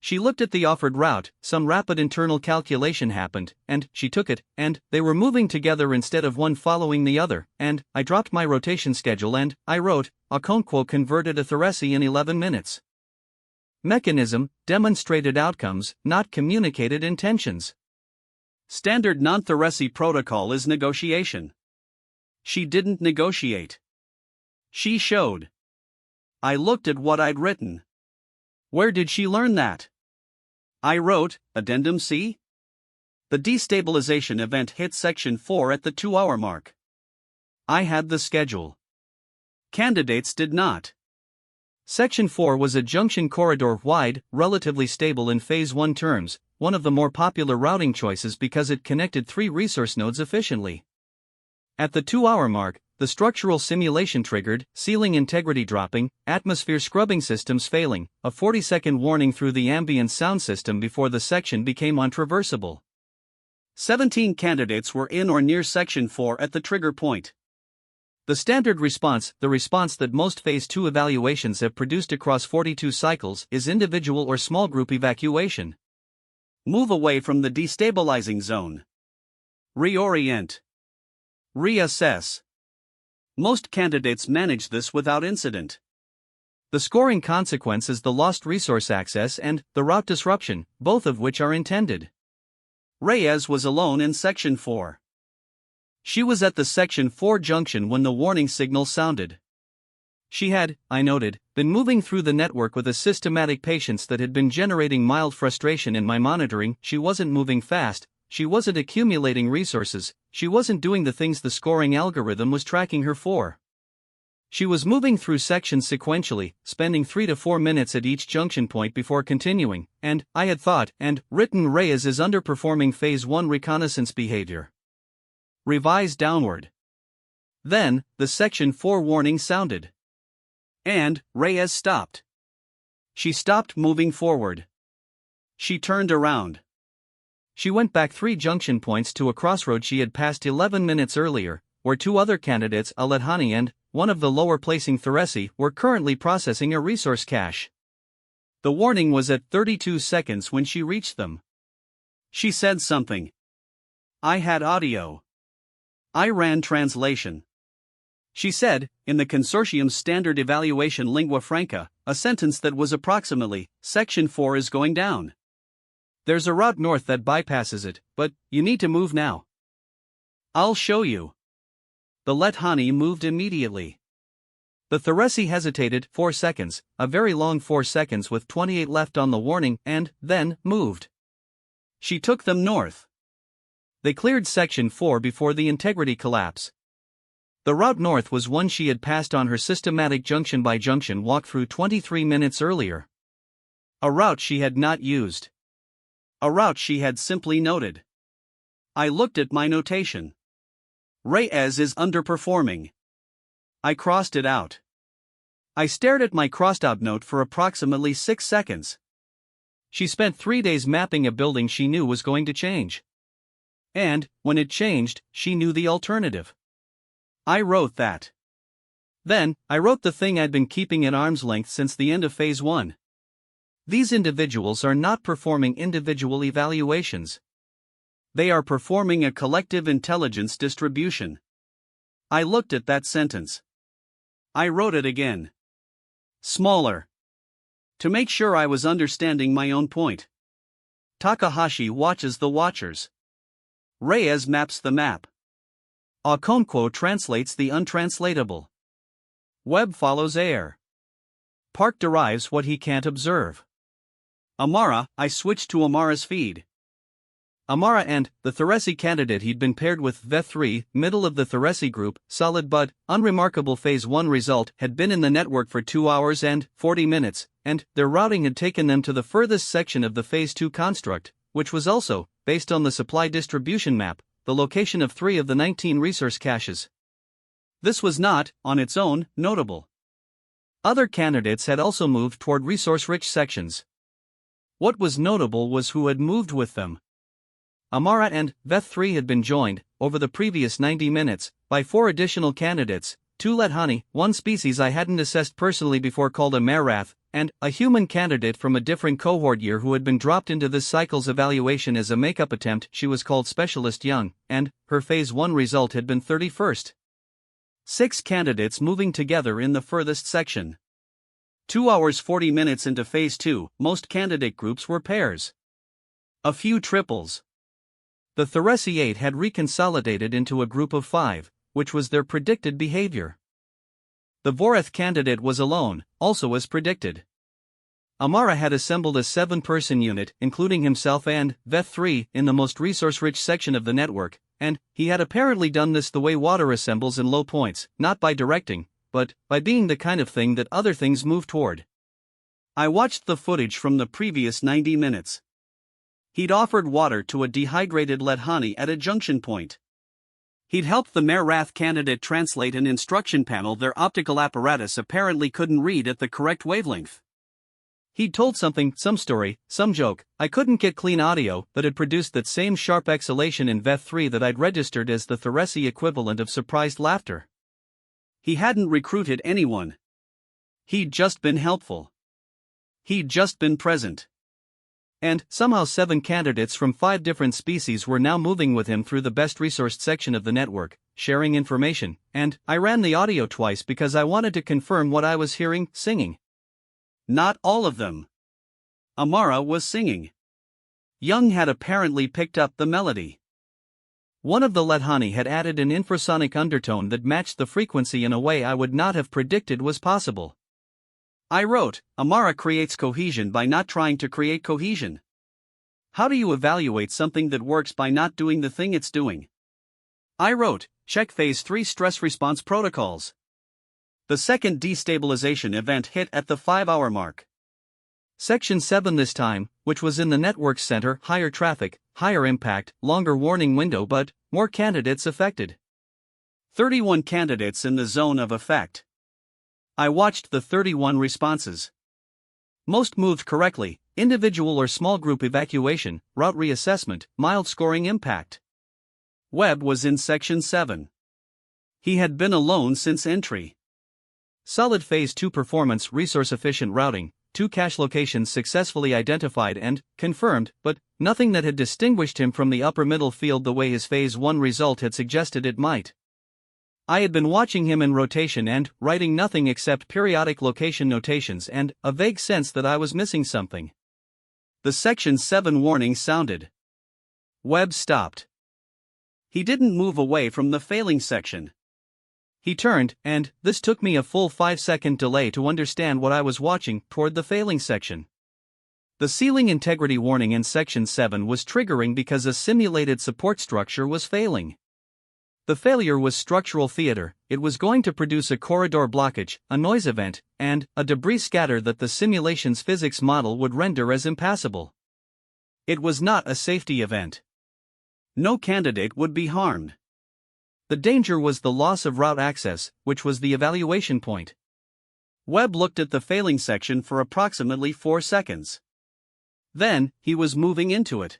She looked at the offered route, some rapid internal calculation happened, and she took it, and they were moving together instead of one following the other, and I dropped my rotation schedule and I wrote, Okonkwo converted a Theresi in 11 minutes. Mechanism, demonstrated outcomes, not communicated intentions. Standard non-Theresi protocol is negotiation. She didn't negotiate. She showed. I looked at what I'd written. Where did she learn that? I wrote, Addendum C. The destabilization event hit section 4 at the 2-hour mark. I had the schedule. Candidates did not. Section 4 was a junction corridor wide, relatively stable in Phase 1 terms, one of the more popular routing choices because it connected 3 resource nodes efficiently. At the 2-hour mark, the structural simulation triggered, ceiling integrity dropping, atmosphere scrubbing systems failing, a 40-second warning through the ambient sound system before the section became untraversable. 17 candidates were in or near Section 4 at the trigger point. The standard response, the response that most Phase 2 evaluations have produced across 42 cycles, is individual or small group evacuation. Move away from the destabilizing zone. Reorient. Reassess. Most candidates manage this without incident. The scoring consequence is the lost resource access and the route disruption, both of which are intended. Reyes was alone in Section 4. She was at the Section 4 junction when the warning signal sounded. She had, I noted, been moving through the network with a systematic patience that had been generating mild frustration in my monitoring. She wasn't moving fast, she wasn't accumulating resources, she wasn't doing the things the scoring algorithm was tracking her for. She was moving through sections sequentially, spending 3 to 4 minutes at each junction point before continuing, and, I had thought and written Reyes as underperforming Phase 1 reconnaissance behavior. Revise downward. Then, the Section 4 warning sounded. And Reyes stopped. She stopped moving forward. She turned around. She went back 3 junction points to a crossroad she had passed 11 minutes earlier, where 2 other candidates, Al-Adhani and one of the lower placing Theresi, were currently processing a resource cache. The warning was at 32 seconds when she reached them. She said something. I had audio. I ran translation. She said, in the consortium's standard evaluation lingua franca, a sentence that was approximately, Section 4 is going down. There's a route north that bypasses it, but you need to move now. I'll show you. The Al-Adhani moved immediately. The Theresi hesitated 4 seconds, a very long 4 seconds with 28 left on the warning, and then moved. She took them north. They cleared Section 4 before the integrity collapse. The route north was one she had passed on her systematic junction-by-junction walkthrough 23 minutes earlier. A route she had not used. A route she had simply noted. I looked at my notation. Reyes is underperforming. I crossed it out. I stared at my crossed-out note for approximately 6 seconds. She spent 3 days mapping a building she knew was going to change. And, when it changed, she knew the alternative. I wrote that. Then, I wrote the thing I'd been keeping at arm's length since the end of Phase 1. These individuals are not performing individual evaluations. They are performing a collective intelligence distribution. I looked at that sentence. I wrote it again. Smaller. To make sure I was understanding my own point. Takahashi watches the watchers. Reyes maps the map. Okonkwo translates the untranslatable. Webb follows air. Park derives what he can't observe. Amara, I switched to Amara's feed. Amara and the Theresi candidate he'd been paired with VE3, middle of the Theresi group, solid but unremarkable Phase 1 result, had been in the network for 2 hours and 40 minutes, and their routing had taken them to the furthest section of the Phase 2 construct, which was also, based on the supply distribution map, the location of 3 of the 19 resource caches. This was not, on its own, notable. Other candidates had also moved toward resource-rich sections. What was notable was who had moved with them. Amara and VE3 had been joined, over the previous 90 minutes, by 4 additional candidates, 2 Al-Adhani, 1 species I hadn't assessed personally before called a Merath, and a human candidate from a different cohort year who had been dropped into this cycle's evaluation as a makeup attempt. She was called Specialist Young, and her Phase 1 result had been 31st. 6 candidates moving together in the furthest section. 2 hours 40 minutes into Phase 2, most candidate groups were pairs. A few triples. The Theresi 8 had reconsolidated into a group of 5, which was their predicted behavior. The Voreth candidate was alone, also as predicted. Amara had assembled a 7-person unit, including himself and VEF3, in the most resource-rich section of the network, and he had apparently done this the way water assembles in low points, not by directing, but by being the kind of thing that other things move toward. I watched the footage from the previous 90 minutes. He'd offered water to a dehydrated Ledhani at a junction point. He'd helped the Merath candidate translate an instruction panel their optical apparatus apparently couldn't read at the correct wavelength. He'd told some story, some joke. I couldn't get clean audio, but it produced that same sharp exhalation in VEF3 that I'd registered as the Theresi equivalent of surprised laughter. He hadn't recruited anyone. He'd just been helpful. He'd just been present. And somehow 7 candidates from 5 different species were now moving with him through the best resourced section of the network, sharing information, and I ran the audio twice because I wanted to confirm what I was hearing, singing. Not all of them. Amara was singing. Young had apparently picked up the melody. One of the Ledhani had added an infrasonic undertone that matched the frequency in a way I would not have predicted was possible. I wrote, Amara creates cohesion by not trying to create cohesion. How do you evaluate something that works by not doing the thing it's doing? I wrote, check Phase 3 stress response protocols. The second destabilization event hit at the 5-hour mark. Section 7 this time, which was in the network's center, higher traffic, higher impact, longer warning window but more candidates affected. 31 candidates in the zone of effect. I watched the 31 responses. Most moved correctly, individual or small group evacuation, route reassessment, mild scoring impact. Webb was in Section 7. He had been alone since entry. Solid Phase 2 performance, resource-efficient routing, 2 cache locations successfully identified and confirmed, but nothing that had distinguished him from the upper middle field the way his Phase 1 result had suggested it might. I had been watching him in rotation and writing nothing except periodic location notations and a vague sense that I was missing something. The Section 7 warning sounded. Webb stopped. He didn't move away from the failing section. He turned, and this took me a full 5-second delay to understand what I was watching, toward the failing section. The sealing integrity warning in Section 7 was triggering because a simulated support structure was failing. The failure was structural theater. It was going to produce a corridor blockage, a noise event, and a debris scatter that the simulation's physics model would render as impassable. It was not a safety event. No candidate would be harmed. The danger was the loss of route access, which was the evaluation point. Webb looked at the failing section for approximately 4 seconds. Then, he was moving into it.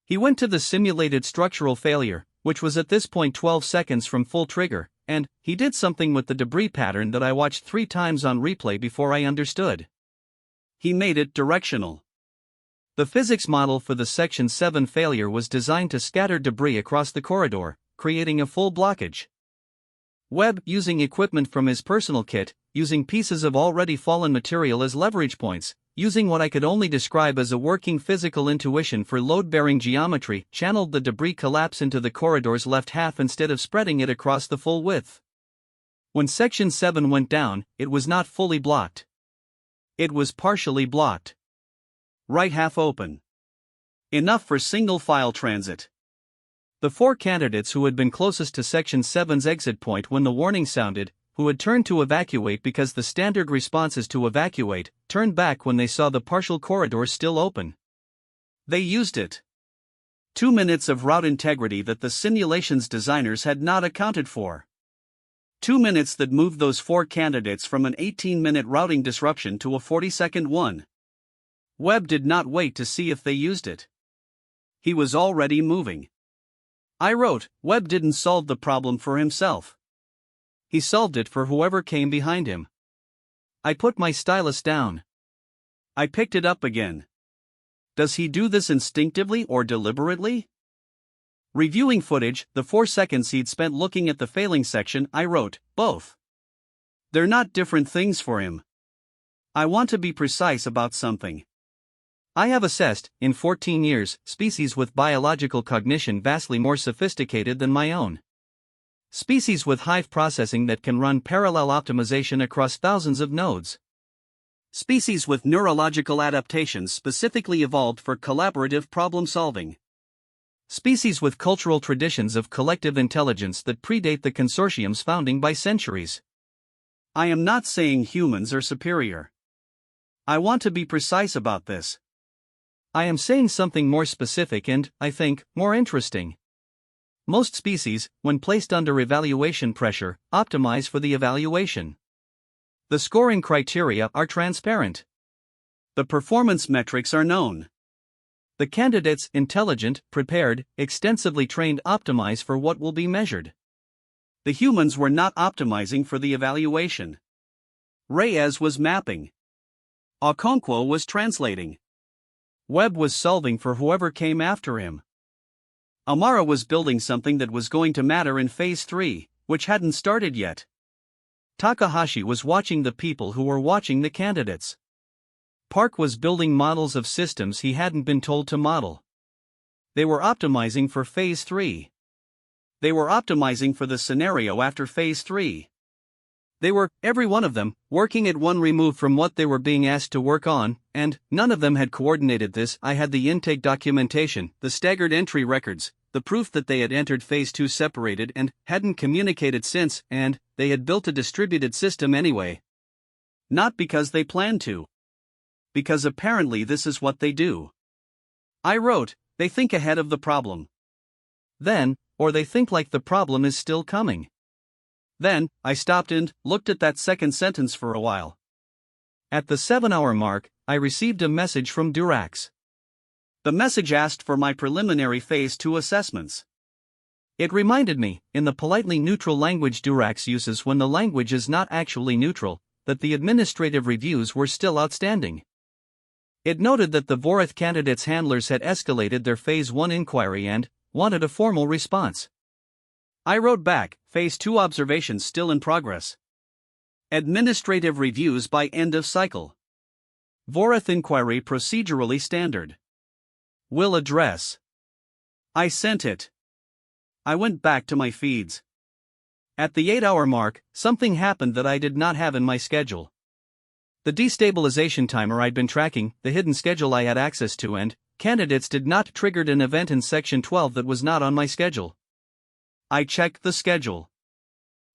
He went to the simulated structural failure, which was at this point 12 seconds from full trigger, and he did something with the debris pattern that I watched 3 times on replay before I understood. He made it directional. The physics model for the Section 7 failure was designed to scatter debris across the corridor, creating a full blockage. Webb, using equipment from his personal kit, using pieces of already fallen material as leverage points, using what I could only describe as a working physical intuition for load-bearing geometry, channeled the debris collapse into the corridor's left half instead of spreading it across the full width. When Section 7 went down, it was not fully blocked. It was partially blocked. Right half open. Enough for single-file transit. The 4 candidates who had been closest to Section 7's exit point when the warning sounded, who had turned to evacuate because the standard response is to evacuate, turned back when they saw the partial corridor still open. They used it. 2 minutes of route integrity that the simulation's designers had not accounted for. 2 minutes that moved those 4 candidates from an 18-minute routing disruption to a 40-second one. Webb did not wait to see if they used it. He was already moving. I wrote, Webb didn't solve the problem for himself. He solved it for whoever came behind him. I put my stylus down. I picked it up again. Does he do this instinctively or deliberately? Reviewing footage, the 4 seconds he'd spent looking at the failing section, I wrote, both. They're not different things for him. I want to be precise about something. I have assessed, in 14 years, species with biological cognition vastly more sophisticated than my own. Species with hive processing that can run parallel optimization across thousands of nodes. Species with neurological adaptations specifically evolved for collaborative problem solving. Species with cultural traditions of collective intelligence that predate the consortium's founding by centuries. I am not saying humans are superior. I want to be precise about this. I am saying something more specific and, I think, more interesting. Most species, when placed under evaluation pressure, optimize for the evaluation. The scoring criteria are transparent. The performance metrics are known. The candidates, intelligent, prepared, extensively trained, optimize for what will be measured. The humans were not optimizing for the evaluation. Reyes was mapping. Okonkwo was translating. Webb was solving for whoever came after him. Amara was building something that was going to matter in Phase 3, which hadn't started yet. Takahashi was watching the people who were watching the candidates. Park was building models of systems he hadn't been told to model. They were optimizing for Phase 3. They were optimizing for the scenario after Phase 3. They were, every one of them, working at one remove from what they were being asked to work on, and none of them had coordinated this. I had the intake documentation, the staggered entry records, the proof that they had entered Phase 2 separated and hadn't communicated since, and they had built a distributed system anyway. Not because they planned to. Because apparently this is what they do. I wrote, they think ahead of the problem. Then, or they think like the problem is still coming. Then, I stopped and looked at that second sentence for a while. At the 7-hour mark, I received a message from Durax. The message asked for my preliminary Phase 2 assessments. It reminded me, in the politely neutral language Durax uses when the language is not actually neutral, that the administrative reviews were still outstanding. It noted that the Vorath candidates' handlers had escalated their Phase 1 inquiry and wanted a formal response. I wrote back, Phase 2 observations still in progress. Administrative reviews by end of cycle. Vorath inquiry procedurally standard. Will address. I sent it. I went back to my feeds. At the 8-hour mark, something happened that I did not have in my schedule. The destabilization timer I'd been tracking, the hidden schedule I had access to, and candidates did not trigger an event in Section 12 that was not on my schedule. I checked the schedule.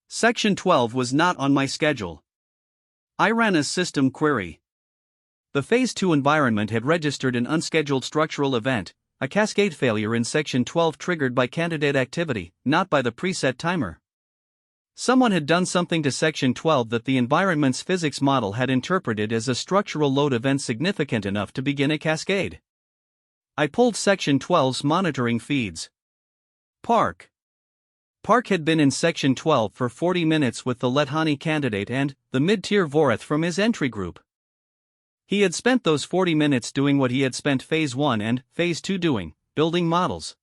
Section 12 was not on my schedule. I ran a system query. The Phase 2 environment had registered an unscheduled structural event, a cascade failure in Section 12 triggered by candidate activity, not by the preset timer. Someone had done something to Section 12 that the environment's physics model had interpreted as a structural load event significant enough to begin a cascade. I pulled Section 12's monitoring feeds. Park had been in Section 12 for 40 minutes with the Lethani candidate and the mid-tier Vorath from his entry group. He had spent those 40 minutes doing what he had spent Phase 1 and Phase 2 doing, building models.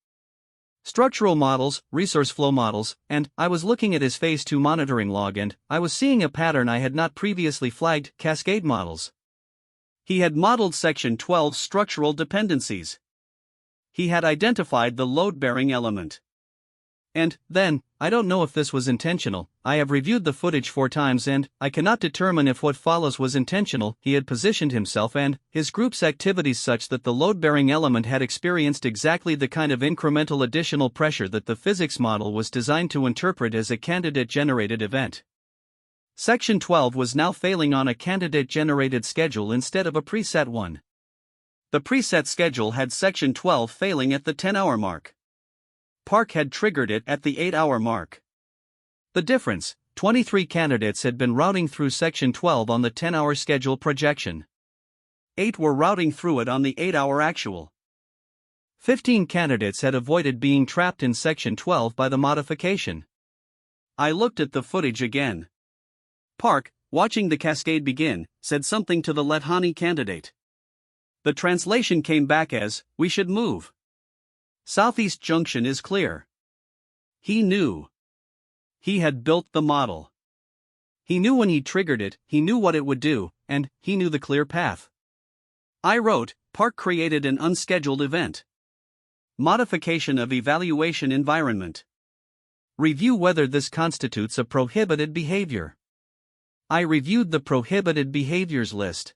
Structural models, resource flow models, and I was looking at his Phase 2 monitoring log and I was seeing a pattern I had not previously flagged: cascade models. He had modeled Section 12's structural dependencies. He had identified the load-bearing element. And then, I don't know if this was intentional. I have reviewed the footage 4 times and I cannot determine if what follows was intentional. He had positioned himself and his group's activities such that the load-bearing element had experienced exactly the kind of incremental additional pressure that the physics model was designed to interpret as a candidate-generated event. Section 12 was now failing on a candidate-generated schedule instead of a preset one. The preset schedule had Section 12 failing at the 10-hour mark. Park had triggered it at the 8-hour mark. The difference: 23 candidates had been routing through Section 12 on the 10-hour schedule projection. 8 were routing through it on the 8-hour actual. 15 candidates had avoided being trapped in Section 12 by the modification. I looked at the footage again. Park, watching the cascade begin, said something to the Lethani candidate. The translation came back as, "We should move. Southeast Junction is clear." He knew. He had built the model. He knew when he triggered it, he knew what it would do, and he knew the clear path. I wrote, Park created an unscheduled event. Modification of evaluation environment. Review whether this constitutes a prohibited behavior. I reviewed the prohibited behaviors list.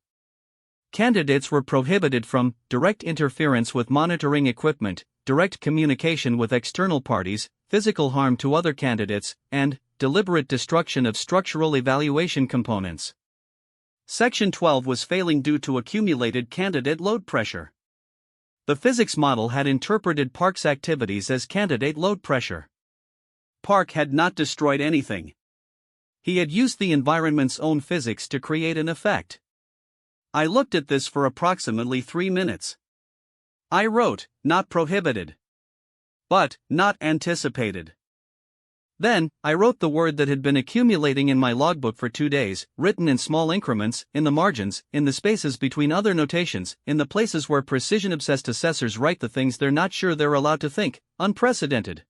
Candidates were prohibited from direct interference with monitoring equipment, direct communication with external parties, physical harm to other candidates, and deliberate destruction of structural evaluation components. Section 12 was failing due to accumulated candidate load pressure. The physics model had interpreted Park's activities as candidate load pressure. Park had not destroyed anything. He had used the environment's own physics to create an effect. I looked at this for approximately 3 minutes. I wrote, not prohibited. But, not anticipated. Then, I wrote the word that had been accumulating in my logbook for 2 days, written in small increments, in the margins, in the spaces between other notations, in the places where precision-obsessed assessors write the things they're not sure they're allowed to think, unprecedented.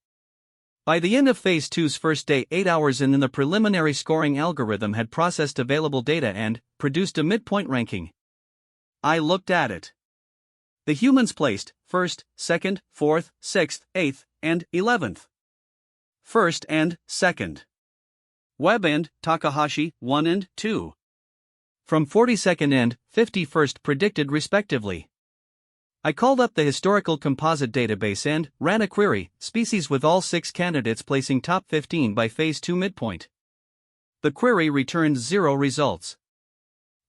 By the end of Phase 2's first day, 8 hours in, the preliminary scoring algorithm had processed available data and produced a midpoint ranking. I looked at it. The humans placed 1st, 2nd, 4th, 6th, 8th, and 11th. 1st and 2nd. Webb and Takahashi 1 and 2. From 42nd and 51st predicted respectively. I called up the historical composite database and ran a query, species with all 6 candidates placing top 15 by Phase 2 midpoint. The query returned 0 results.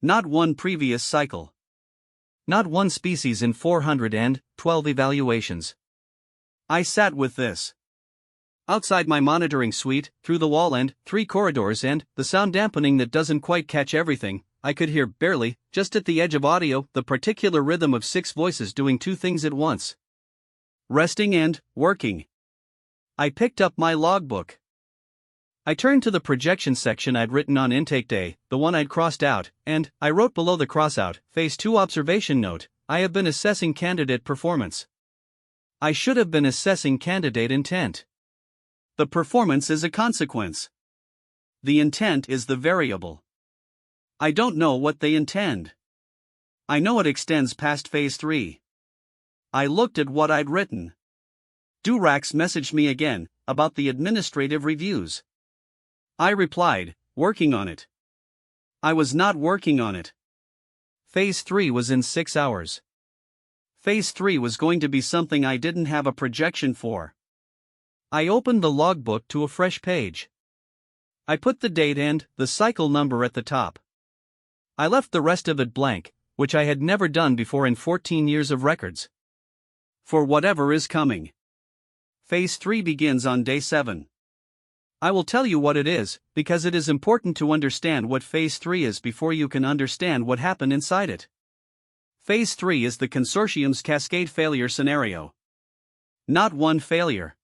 Not one previous cycle. Not one species in 412 evaluations. I sat with this. Outside my monitoring suite, through the wall and 3 corridors and the sound dampening that doesn't quite catch everything, I could hear barely, just at the edge of audio, the particular rhythm of 6 voices doing 2 things at once. Resting and working. I picked up my logbook. I turned to the projection section I'd written on intake day, the one I'd crossed out, and I wrote below the crossout, Phase 2 observation note, I have been assessing candidate performance. I should have been assessing candidate intent. The performance is a consequence. The intent is the variable. I don't know what they intend. I know it extends past Phase 3. I looked at what I'd written. Durax messaged me again, about the administrative reviews. I replied, working on it. I was not working on it. Phase 3 was in 6 hours. Phase 3 was going to be something I didn't have a projection for. I opened the logbook to a fresh page. I put the date and the cycle number at the top. I left the rest of it blank, which I had never done before in 14 years of records. For whatever is coming. Phase 3 begins on day 7. I will tell you what it is, because it is important to understand what Phase 3 is before you can understand what happened inside it. Phase 3 is the consortium's cascade failure scenario. Not one failure.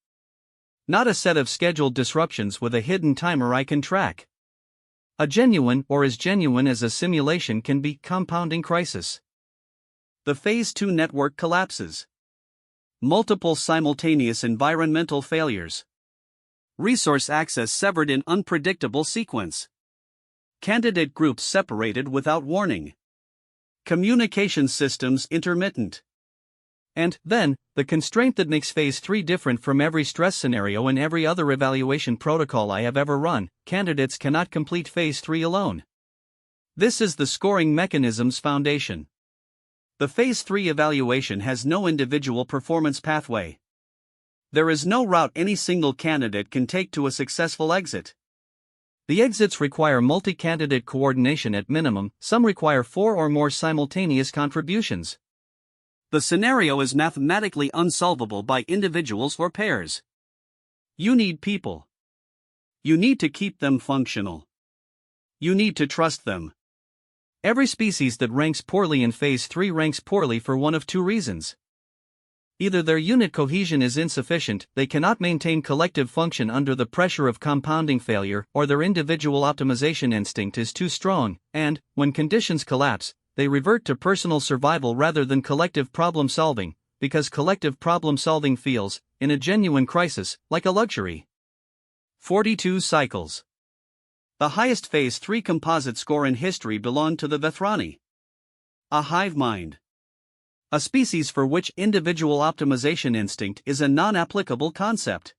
Not a set of scheduled disruptions with a hidden timer I can track. A genuine or as genuine as a simulation can be compounding crisis. The Phase 2 network collapses. Multiple simultaneous environmental failures. Resource access severed in unpredictable sequence. Candidate groups separated without warning. Communication systems intermittent. And then, the constraint that makes Phase 3 different from every stress scenario and every other evaluation protocol I have ever run, candidates cannot complete Phase 3 alone. This is the scoring mechanism's foundation. The Phase 3 evaluation has no individual performance pathway. There is no route any single candidate can take to a successful exit. The exits require multi-candidate coordination at minimum, some require 4 or more simultaneous contributions. The scenario is mathematically unsolvable by individuals or pairs. You need people. You need to keep them functional. You need to trust them. Every species that ranks poorly in Phase 3 ranks poorly for one of 2 reasons. Either their unit cohesion is insufficient, they cannot maintain collective function under the pressure of compounding failure, or their individual optimization instinct is too strong, and, when conditions collapse, they revert to personal survival rather than collective problem solving, because collective problem solving feels, in a genuine crisis, like a luxury. 42 cycles. The highest Phase 3 composite score in history belonged to the Vethrani. A hive mind. A species for which individual optimization instinct is a non-applicable concept.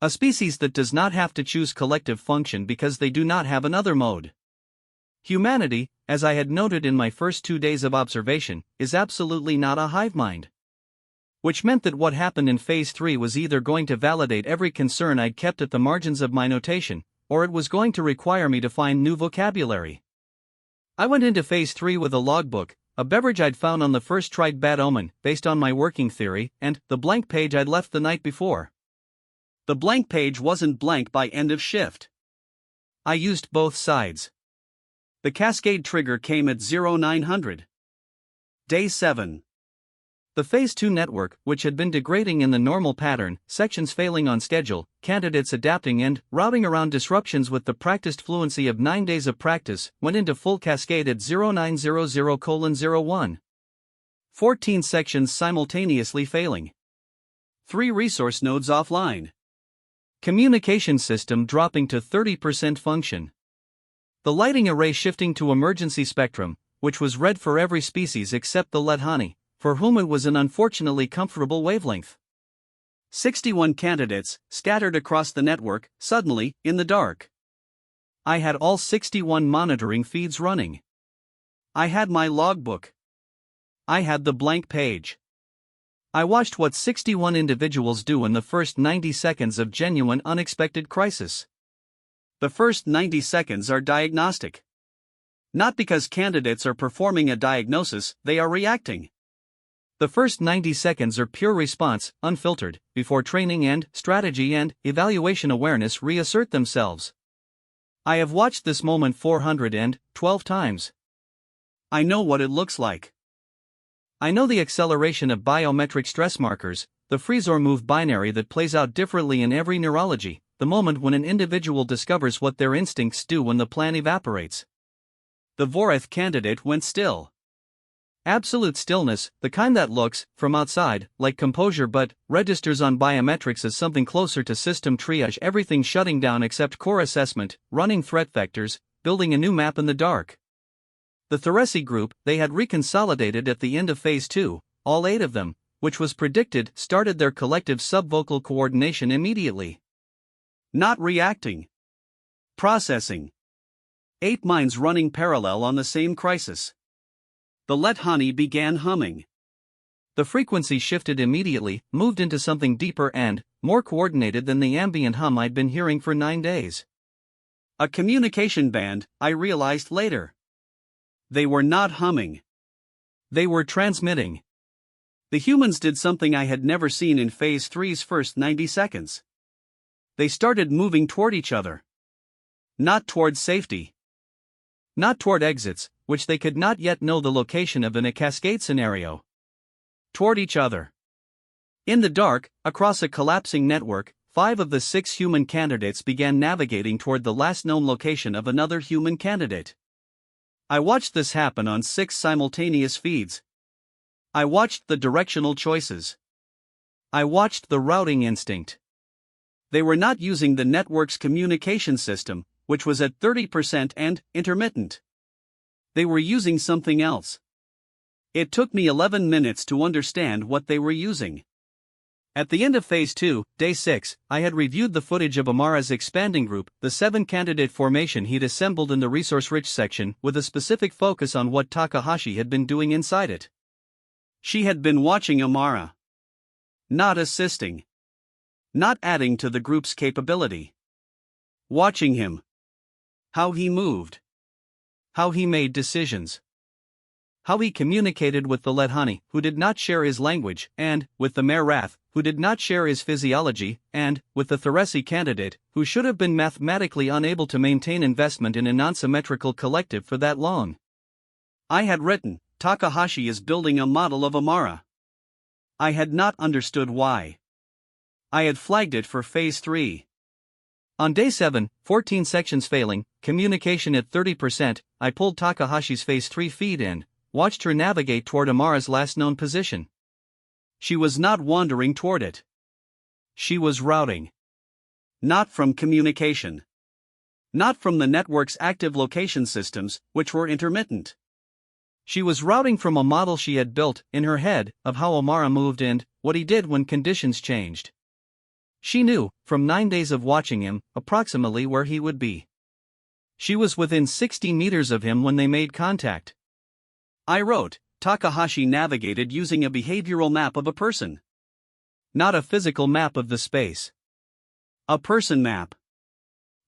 A species that does not have to choose collective function because they do not have another mode. Humanity, as I had noted in my first 2 days of observation, is absolutely not a hive mind. Which meant that what happened in Phase 3 was either going to validate every concern I'd kept at the margins of my notation, or it was going to require me to find new vocabulary. I went into Phase 3 with a logbook, a beverage I'd found on the first tried bad omen, based on my working theory, and the blank page I'd left the night before. The blank page wasn't blank by end of shift. I used both sides. The cascade trigger came at 0900. Day 7. The Phase 2 network, which had been degrading in the normal pattern, sections failing on schedule, candidates adapting and routing around disruptions with the practiced fluency of 9 days of practice, went into full cascade at 0900:01. 14 sections simultaneously failing. 3 resource nodes offline. Communication system dropping to 30% function. The lighting array shifting to emergency spectrum, which was red for every species except the Lethani, for whom it was an unfortunately comfortable wavelength. 61 candidates, scattered across the network, suddenly, in the dark. I had all 61 monitoring feeds running. I had my logbook. I had the blank page. I watched what 61 individuals do in the first 90 seconds of genuine unexpected crisis. The first 90 seconds are diagnostic. Not because candidates are performing a diagnosis, they are reacting. The first 90 seconds are pure response, unfiltered, before training and strategy and evaluation awareness reassert themselves. I have watched this moment 412 times. I know what it looks like. I know the acceleration of biometric stress markers, the freeze or move binary that plays out differently in every neurology, the moment when an individual discovers what their instincts do when the plan evaporates. The Voreth candidate went still. Absolute stillness, the kind that looks, from outside, like composure but registers on biometrics as something closer to system triage, everything shutting down except core assessment, running threat vectors, building a new map in the dark. The Theresi group, they had reconsolidated at the end of Phase 2, all 8 of them, which was predicted, started their collective subvocal coordination immediately. Not reacting. Processing. 8 minds running parallel on the same crisis. The Lethani began humming. The frequency shifted immediately, moved into something deeper and more coordinated than the ambient hum I'd been hearing for 9 days. A communication band, I realized later. They were not humming. They were transmitting. The humans did something I had never seen in Phase 3's first 90 seconds. They started moving toward each other. Not toward safety. Not toward exits, which they could not yet know the location of in a cascade scenario. Toward each other. In the dark, across a collapsing network, 5 of the 6 human candidates began navigating toward the last known location of another human candidate. I watched this happen on 6 simultaneous feeds. I watched the directional choices. I watched the routing instinct. They were not using the network's communication system, which was at 30% and intermittent. They were using something else. It took me 11 minutes to understand what they were using. At the end of Phase 2, Day 6, I had reviewed the footage of Amara's expanding group, the 7-candidate formation he'd assembled in the resource-rich section, with a specific focus on what Takahashi had been doing inside it. She had been watching Amara. Not assisting. Not adding to the group's capability. Watching him. How he moved. How he made decisions. How he communicated with the Lethani, who did not share his language, and with the Merath, who did not share his physiology, and with the Theresi candidate, who should have been mathematically unable to maintain investment in a non-symmetrical collective for that long. I had written, Takahashi is building a model of Amara. I had not understood why. I had flagged it for Phase 3. On Day 7, 14 sections failing, communication at 30%, I pulled Takahashi's Phase 3 feed in, watched her navigate toward Amara's last known position. She was not wandering toward it. She was routing. Not from communication. Not from the network's active location systems, which were intermittent. She was routing from a model she had built, in her head, of how Amara moved and what he did when conditions changed. She knew, from 9 days of watching him, approximately where he would be. She was within 60 meters of him when they made contact. I wrote, Takahashi navigated using a behavioral map of a person. Not a physical map of the space. A person map.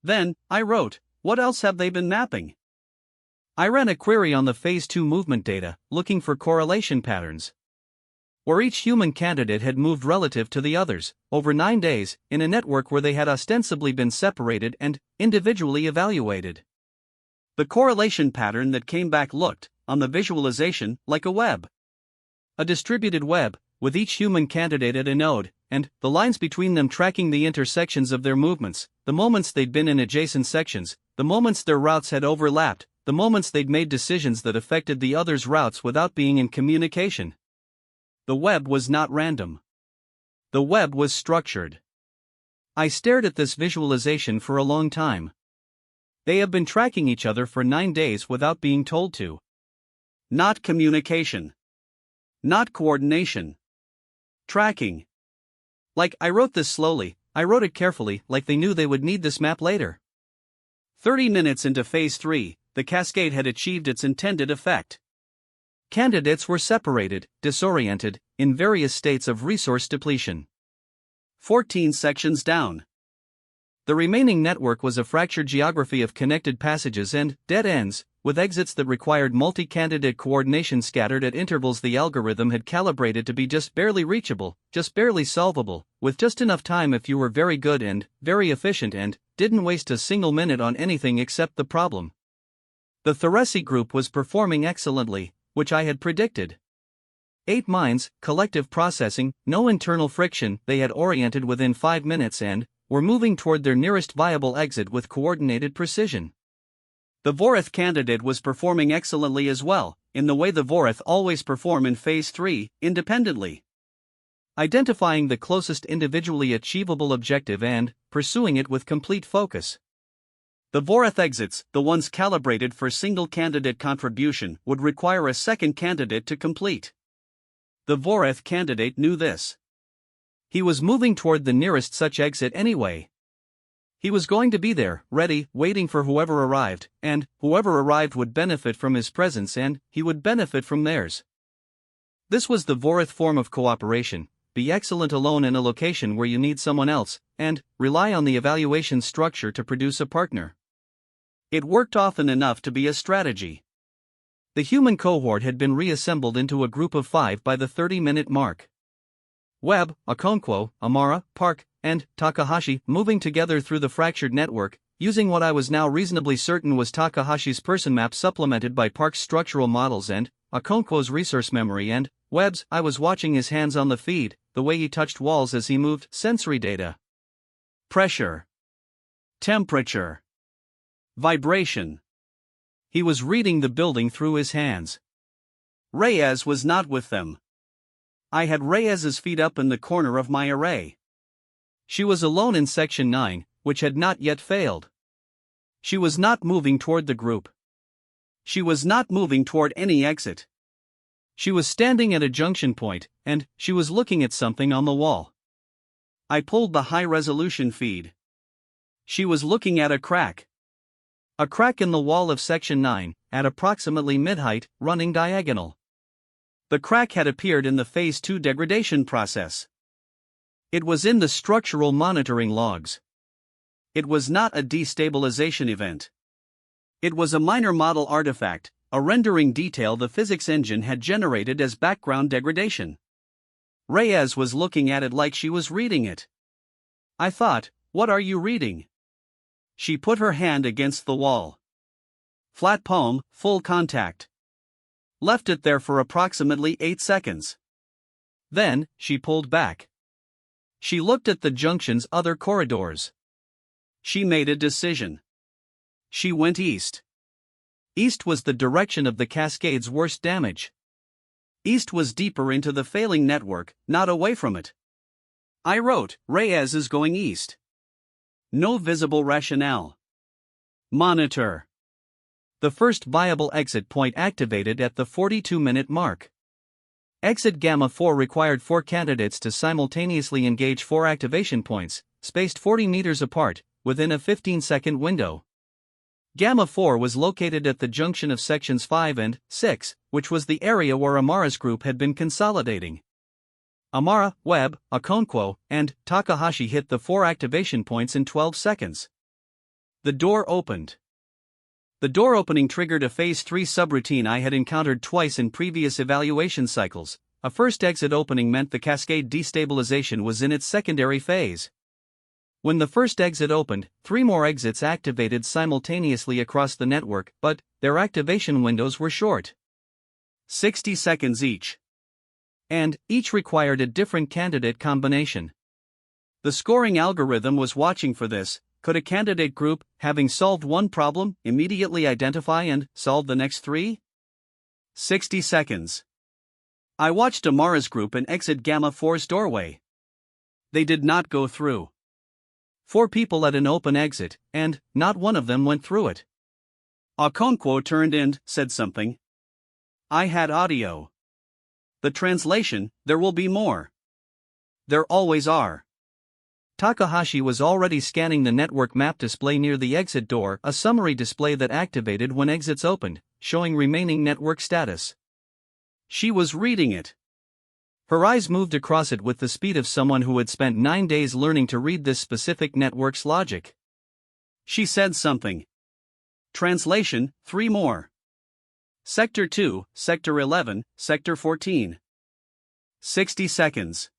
Then, I wrote, what else have they been mapping? I ran a query on the Phase 2 movement data, looking for correlation patterns. Where each human candidate had moved relative to the others, over 9 days, in a network where they had ostensibly been separated and individually evaluated. The correlation pattern that came back looked, on the visualization, like a web. A distributed web, with each human candidate at a node, and the lines between them tracking the intersections of their movements, the moments they'd been in adjacent sections, the moments their routes had overlapped, the moments they'd made decisions that affected the others' routes without being in communication. The web was not random. The web was structured. I stared at this visualization for a long time. They have been tracking each other for 9 days without being told to. Not communication. Not coordination. Tracking. Like, I wrote this slowly, I wrote it carefully, like they knew they would need this map later. 30 minutes into Phase 3, the cascade had achieved its intended effect. Candidates were separated, disoriented, in various states of resource depletion. 14 sections down. The remaining network was a fractured geography of connected passages and dead ends, with exits that required multi-candidate coordination scattered at intervals the algorithm had calibrated to be just barely reachable, just barely solvable, with just enough time if you were very good and very efficient and didn't waste a single minute on anything except the problem. The Theresi group was performing excellently, which I had predicted. 8 minds, collective processing, no internal friction, they had oriented within 5 minutes and were moving toward their nearest viable exit with coordinated precision. The Vorath candidate was performing excellently as well, in the way the Vorath always perform in Phase 3, independently. Identifying the closest individually achievable objective and pursuing it with complete focus. The Vorath exits, the ones calibrated for single candidate contribution, would require a second candidate to complete. The Vorath candidate knew this. He was moving toward the nearest such exit anyway. He was going to be there, ready, waiting for whoever arrived, and whoever arrived would benefit from his presence and he would benefit from theirs. This was the Vorath form of cooperation: be excellent alone in a location where you need someone else, and rely on the evaluation structure to produce a partner. It worked often enough to be a strategy. The human cohort had been reassembled into a group of 5 by the 30-minute mark. Webb, Okonkwo, Amara, Park, and Takahashi moving together through the fractured network, using what I was now reasonably certain was Takahashi's person map supplemented by Park's structural models and Okonkwo's resource memory, and Webb's. I was watching his hands on the feed, the way he touched walls as he moved, sensory data. Pressure. Temperature. Vibration. He was reading the building through his hands. Reyes was not with them. I had Reyes's feet up in the corner of my array. She was alone in Section 9, which had not yet failed. She was not moving toward the group. She was not moving toward any exit. She was standing at a junction point, and she was looking at something on the wall. I pulled the high-resolution feed. She was looking at a crack. A crack in the wall of Section 9, at approximately mid-height, running diagonal. The crack had appeared in the Phase 2 degradation process. It was in the structural monitoring logs. It was not a destabilization event. It was a minor model artifact, a rendering detail the physics engine had generated as background degradation. Reyes was looking at it like she was reading it. I thought, what are you reading? She put her hand against the wall. Flat palm, full contact. Left it there for approximately 8 seconds. Then, she pulled back. She looked at the junction's other corridors. She made a decision. She went east. East was the direction of the cascade's worst damage. East was deeper into the failing network, not away from it. I wrote, Reyes is going east. No visible rationale. Monitor. The first viable exit point activated at the 42-minute mark. Exit Gamma 4 required 4 candidates to simultaneously engage 4 activation points, spaced 40 meters apart, within a 15-second window. Gamma 4 was located at the junction of sections 5 and 6, which was the area where Amara's group had been consolidating. Amara, Webb, Okonkwo, and Takahashi hit the 4 activation points in 12 seconds. The door opened. The door opening triggered a Phase 3 subroutine I had encountered twice in previous evaluation cycles. A first exit opening meant the cascade destabilization was in its secondary phase. When the first exit opened, 3 more exits activated simultaneously across the network, but their activation windows were short. 60 seconds each. And each required a different candidate combination. The scoring algorithm was watching for this. Could a candidate group, having solved one problem, immediately identify and solve the next 3? 60 seconds. I watched Amara's group and exit Gamma 4's doorway. They did not go through. 4 people at an open exit, and not one of them went through it. Okonkwo turned and said something. I had audio. The translation, there will be more. There always are. Takahashi was already scanning the network map display near the exit door, a summary display that activated when exits opened, showing remaining network status. She was reading it. Her eyes moved across it with the speed of someone who had spent 9 days learning to read this specific network's logic. She said something. Translation, 3 more. Sector 2, Sector 11, Sector 14. 60 seconds.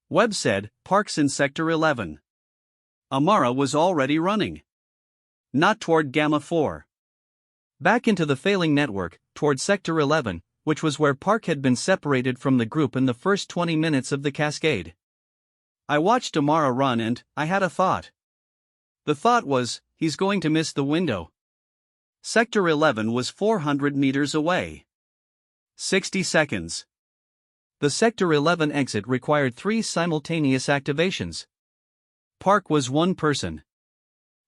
Webb said, Parks in Sector 11. Amara was already running. Not toward Gamma 4. Back into the failing network, toward Sector 11, which was where Park had been separated from the group in the first 20 minutes of the cascade. I watched Amara run and I had a thought. The thought was, he's going to miss the window. Sector 11 was 400 meters away. 60 seconds. The Sector 11 exit required 3 simultaneous activations. Park was 1 person.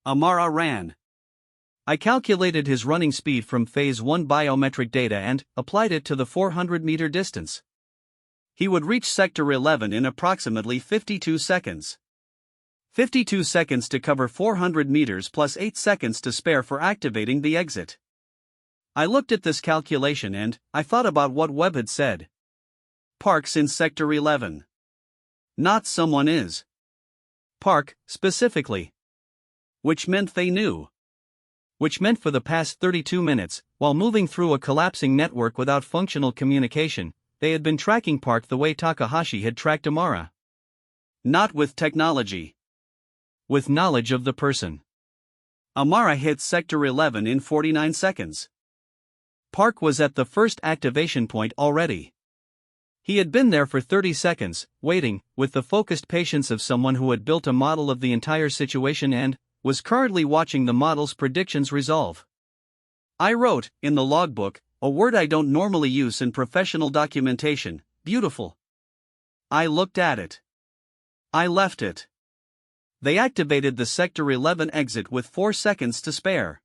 Amara ran. I calculated his running speed from Phase 1 biometric data and applied it to the 400-meter distance. He would reach Sector 11 in approximately 52 seconds. 52 seconds to cover 400 meters plus 8 seconds to spare for activating the exit. I looked at this calculation and I thought about what Webb had said. Park's in Sector 11. Not someone is. Park, specifically. Which meant they knew. Which meant for the past 32 minutes, while moving through a collapsing network without functional communication, they had been tracking Park the way Takahashi had tracked Amara. Not with technology. With knowledge of the person. Amara hit Sector 11 in 49 seconds. Park was at the first activation point already. He had been there for 30 seconds, waiting, with the focused patience of someone who had built a model of the entire situation and was currently watching the model's predictions resolve. I wrote, in the logbook, a word I don't normally use in professional documentation, beautiful. I looked at it. I left it. They activated the Sector 11 exit with 4 seconds to spare.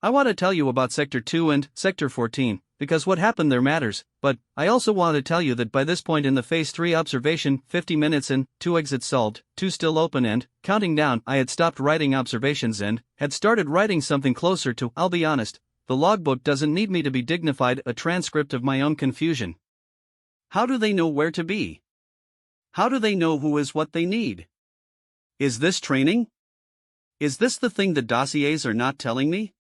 I want to tell you about Sector 2 and Sector 14, because what happened there matters, but I also want to tell you that by this point in the Phase 3 observation, 50 minutes in, 2 exits solved, 2 still open and, counting down, I had stopped writing observations and had started writing something closer to, I'll be honest, the logbook doesn't need me to be dignified, a transcript of my own confusion. How do they know where to be? How do they know who is what they need? Is this training? Is this the thing the dossiers are not telling me?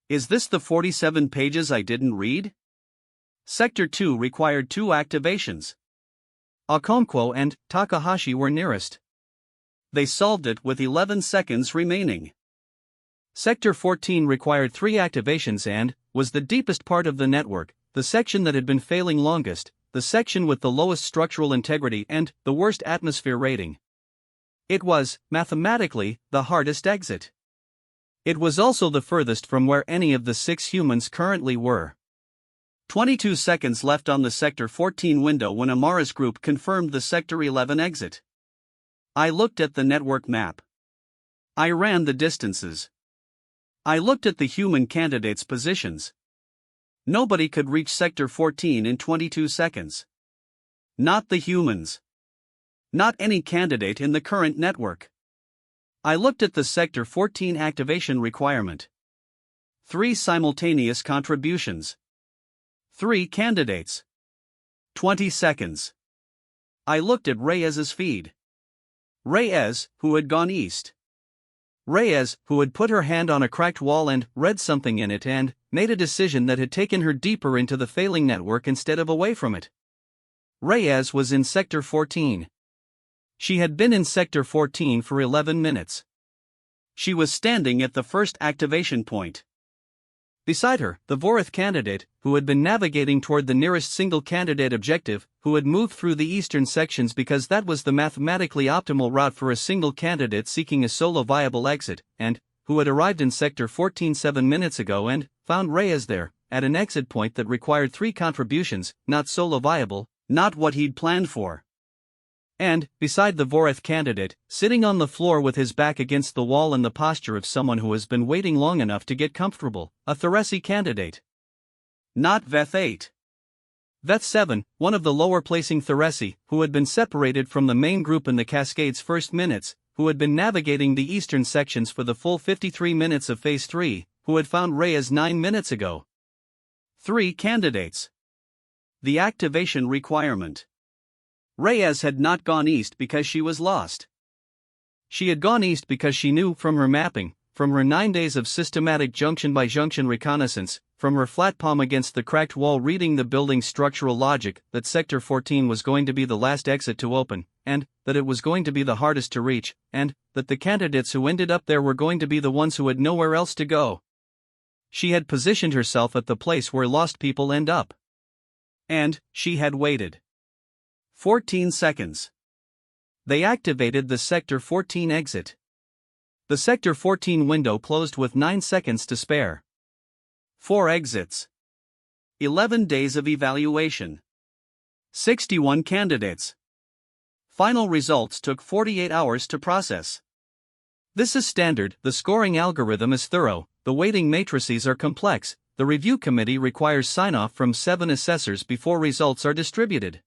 Is this the 47 pages I didn't read? Sector 2 required 2 activations. Okonkwo and Takahashi were nearest. They solved it with 11 seconds remaining. Sector 14 required 3 activations and was the deepest part of the network, the section that had been failing longest, the section with the lowest structural integrity and the worst atmosphere rating. It was, mathematically, the hardest exit. It was also the furthest from where any of the 6 humans currently were. 22 seconds left on the Sector 14 window when Amara's group confirmed the Sector 11 exit. I looked at the network map. I ran the distances. I looked at the human candidates' positions. Nobody could reach Sector 14 in 22 seconds. Not the humans. Not any candidate in the current network. I looked at the Sector 14 activation requirement. 3 simultaneous contributions. 3 candidates. 20 seconds. I looked at Reyes's feed. Reyes, who had gone east. Reyes, who had put her hand on a cracked wall and read something in it and made a decision that had taken her deeper into the failing network instead of away from it. Reyes was in Sector 14. She had been in Sector 14 for 11 minutes. She was standing at the first activation point. Beside her, the Vorith candidate, who had been navigating toward the nearest single candidate objective, who had moved through the eastern sections because that was the mathematically optimal route for a single candidate seeking a solo viable exit, and who had arrived in Sector 14 7 minutes ago and found Reyes there, at an exit point that required 3 contributions, not solo viable, not what he'd planned for. And, beside the Vorith candidate, sitting on the floor with his back against the wall in the posture of someone who has been waiting long enough to get comfortable, a Theresi candidate. Not Veth 8. Veth 7, one of the lower-placing Theresi, who had been separated from the main group in the Cascade's first minutes, who had been navigating the eastern sections for the full 53 minutes of Phase 3, who had found Reyes 9 minutes ago. 3 candidates. The activation requirement. Reyes had not gone east because she was lost. She had gone east because she knew from her mapping, from her 9 days of systematic junction-by-junction reconnaissance, from her flat palm against the cracked wall reading the building's structural logic, that Sector 14 was going to be the last exit to open, and that it was going to be the hardest to reach, and that the candidates who ended up there were going to be the ones who had nowhere else to go. She had positioned herself at the place where lost people end up. And she had waited. 14 seconds. They activated the Sector 14 exit. The Sector 14 window closed with 9 seconds to spare. 4 exits. 11 days of evaluation. 61 candidates. Final results took 48 hours to process. This is standard, the scoring algorithm is thorough, the weighting matrices are complex, the review committee requires sign-off from 7 assessors before results are distributed.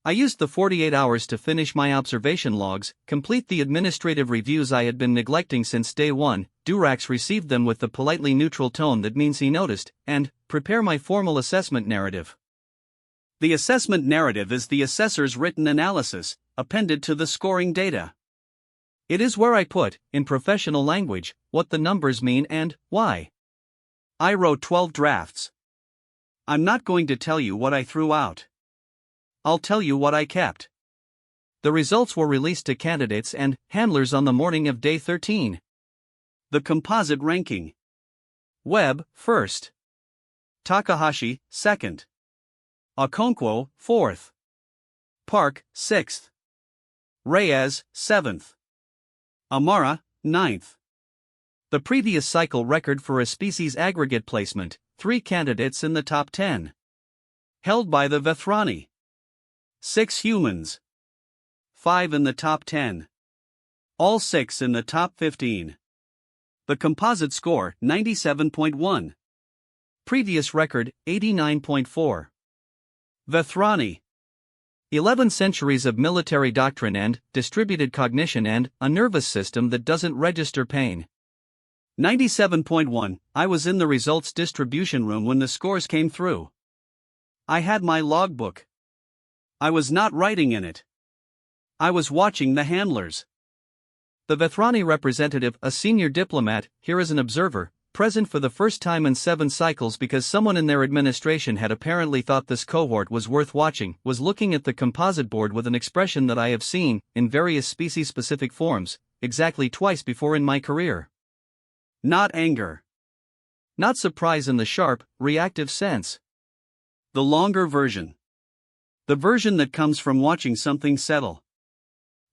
I used the 48 hours to finish my observation logs, complete the administrative reviews I had been neglecting since day 1, Durax received them with the politely neutral tone that means he noticed, and prepare my formal assessment narrative. The assessment narrative is the assessor's written analysis, appended to the scoring data. It is where I put, in professional language, what the numbers mean and why. I wrote 12 drafts. I'm not going to tell you what I threw out. I'll tell you what I kept. The results were released to candidates and handlers on the morning of day 13. The composite ranking. Webb, 1st. Takahashi, 2nd. Okonkwo, 4th. Park, 6th. Reyes, 7th. Amara, 9th. The previous cycle record for a species aggregate placement, 3 candidates in the top 10. Held by the Vethrani. 6 humans. 5 in the top 10. All 6 in the top 15. The composite score, 97.1. Previous record, 89.4. Vethrani. 11 centuries of military doctrine and distributed cognition and a nervous system that doesn't register pain. 97.1. I was in the results distribution room when the scores came through. I had my logbook. I was not writing in it. I was watching the handlers. The Vethrani representative, a senior diplomat, here as an observer, present for the first time in 7 cycles because someone in their administration had apparently thought this cohort was worth watching, was looking at the composite board with an expression that I have seen, in various species-specific forms, exactly twice before in my career. Not anger. Not surprise in the sharp, reactive sense. The longer version. The version that comes from watching something settle.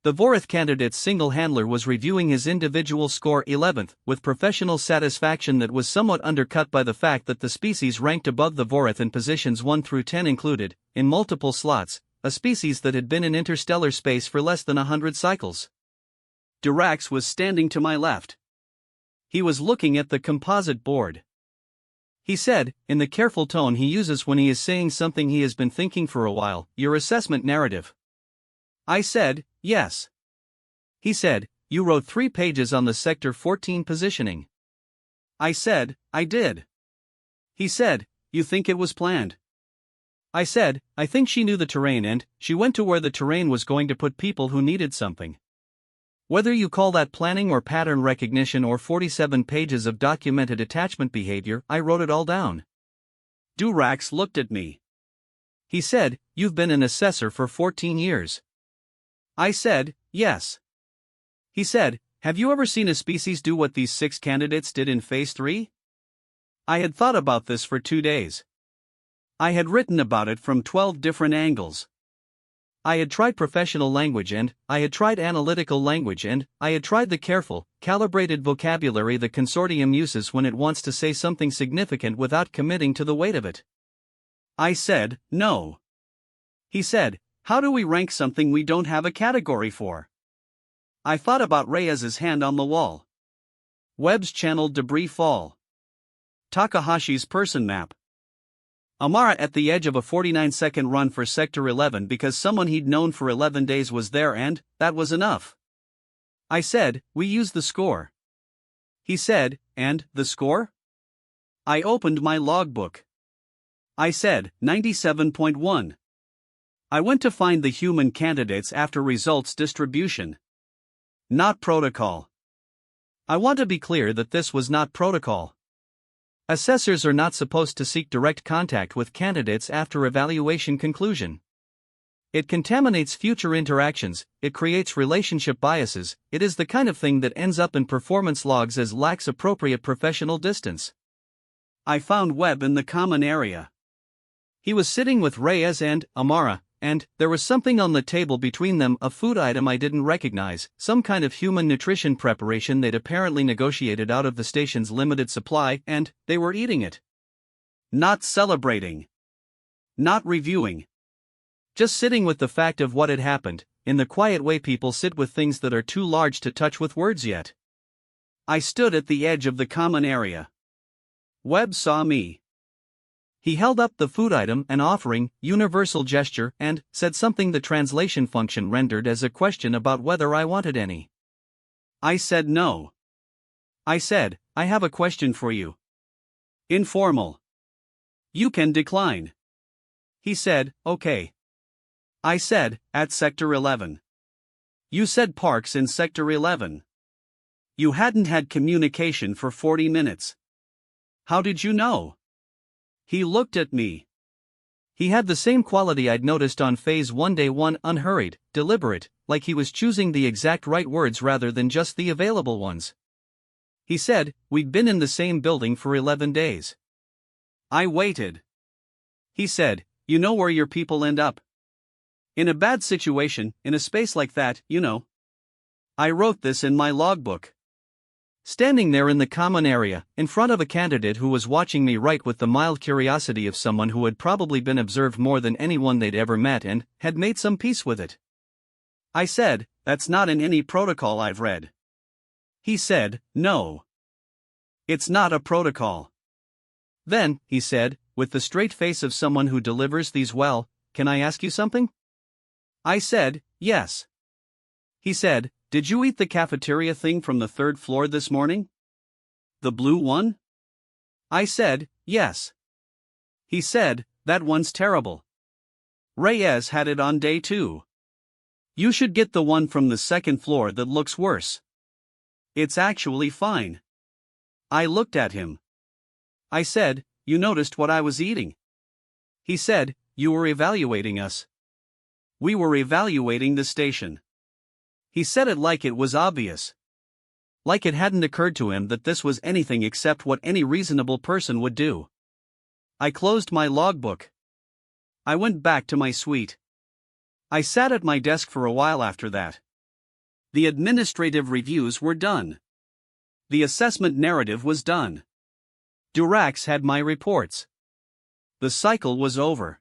The Vorith candidate's single handler was reviewing his individual score 11th, with professional satisfaction that was somewhat undercut by the fact that the species ranked above the Vorith in positions 1 through 10 included, in multiple slots, a species that had been in interstellar space for less than 100 cycles. Durax was standing to my left. He was looking at the composite board. He said, in the careful tone he uses when he is saying something he has been thinking for a while, "Your assessment narrative." I said, "Yes." He said, you wrote 3 pages on the Sector 14 positioning. I said, I did. He said, you think it was planned? I said, I think she knew the terrain and she went to where the terrain was going to put people who needed something. Whether you call that planning or pattern recognition or 47 pages of documented attachment behavior, I wrote it all down. Durax looked at me. He said, you've been an assessor for 14 years. I said, yes. He said, have you ever seen a species do what these 6 candidates did in Phase 3? I had thought about this for 2 days. I had written about it from 12 different angles. I had tried professional language and I had tried analytical language and I had tried the careful, calibrated vocabulary the consortium uses when it wants to say something significant without committing to the weight of it. I said, no. He said, how do we rank something we don't have a category for? I thought about Reyes's hand on the wall. Webb's channeled debris fall. Takahashi's person map. Amara at the edge of a 49-second run for Sector 11 because someone he'd known for 11 days was there and that was enough. I said, we used the score. He said, and the score? I opened my logbook. I said, 97.1. I went to find the human candidates after results distribution. Not protocol. I want to be clear that this was not protocol. Assessors are not supposed to seek direct contact with candidates after evaluation conclusion. It contaminates future interactions, it creates relationship biases, it is the kind of thing that ends up in performance logs as lacks appropriate professional distance. I found Webb in the common area. He was sitting with Reyes and Amara, and there was something on the table between them, a food item I didn't recognize, some kind of human nutrition preparation they'd apparently negotiated out of the station's limited supply, and they were eating it. Not celebrating. Not reviewing. Just sitting with the fact of what had happened, in the quiet way people sit with things that are too large to touch with words yet. I stood at the edge of the common area. Webb saw me. He held up the food item, an offering, universal gesture, and said something the translation function rendered as a question about whether I wanted any. I said no. I said, I have a question for you. Informal. You can decline. He said, okay. I said, at Sector 11. You said parks in Sector 11. You hadn't had communication for 40 minutes. How did you know? He looked at me. He had the same quality I'd noticed on Phase 1 Day 1, unhurried, deliberate, like he was choosing the exact right words rather than just the available ones. He said, we'd been in the same building for 11 days. I waited. He said, you know where your people end up? In a bad situation, in a space like that, you know. I wrote this in my logbook. Standing there in the common area, in front of a candidate who was watching me write with the mild curiosity of someone who had probably been observed more than anyone they'd ever met and had made some peace with it. I said, that's not in any protocol I've read. He said, no. It's not a protocol. Then, he said, with the straight face of someone who delivers these well, can I ask you something? I said, yes. He said, did you eat the cafeteria thing from the 3rd floor this morning? The blue one? I said, yes. He said, that one's terrible. Reyes had it on day 2. You should get the one from the 2nd floor that looks worse. It's actually fine. I looked at him. I said, you noticed what I was eating? He said, you were evaluating us. We were evaluating the station. He said it like it was obvious. Like it hadn't occurred to him that this was anything except what any reasonable person would do. I closed my logbook. I went back to my suite. I sat at my desk for a while after that. The administrative reviews were done. The assessment narrative was done. Durax had my reports. The cycle was over.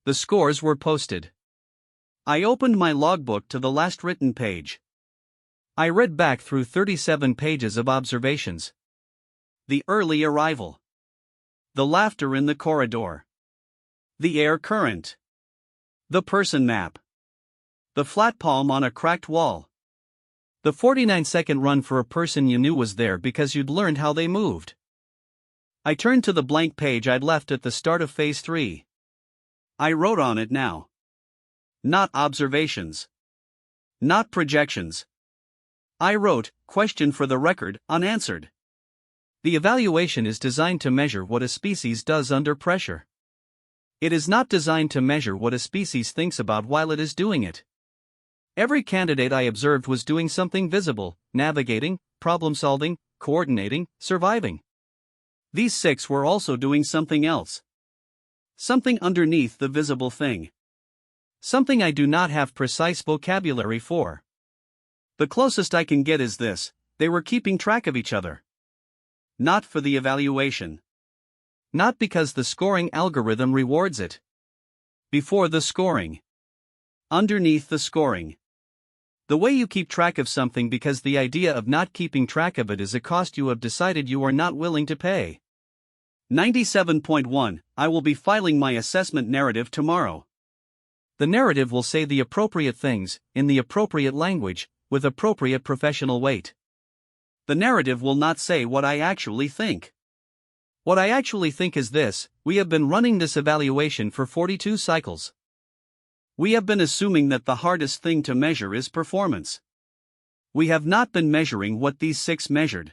The scores were posted. I opened my logbook to the last written page. I read back through 37 pages of observations. The early arrival. The laughter in the corridor. The air current. The person map. The flat palm on a cracked wall. The 49-second run for a person you knew was there because you'd learned how they moved. I turned to the blank page I'd left at the start of Phase 3. I wrote on it now. Not observations. Not projections. I wrote, question for the record, unanswered. The evaluation is designed to measure what a species does under pressure. It is not designed to measure what a species thinks about while it is doing it. Every candidate I observed was doing something visible: navigating, problem-solving, coordinating, surviving. These 6 were also doing something else. Something underneath the visible thing. Something I do not have precise vocabulary for. The closest I can get is this: they were keeping track of each other. Not for the evaluation. Not because the scoring algorithm rewards it. Before the scoring. Underneath the scoring. The way you keep track of something because the idea of not keeping track of it is a cost you have decided you are not willing to pay. 97.1 I will be filing my assessment narrative tomorrow. The narrative will say the appropriate things, in the appropriate language, with appropriate professional weight. The narrative will not say what I actually think. What I actually think is this: we have been running this evaluation for 42 cycles. We have been assuming that the hardest thing to measure is performance. We have not been measuring what these 6 measured.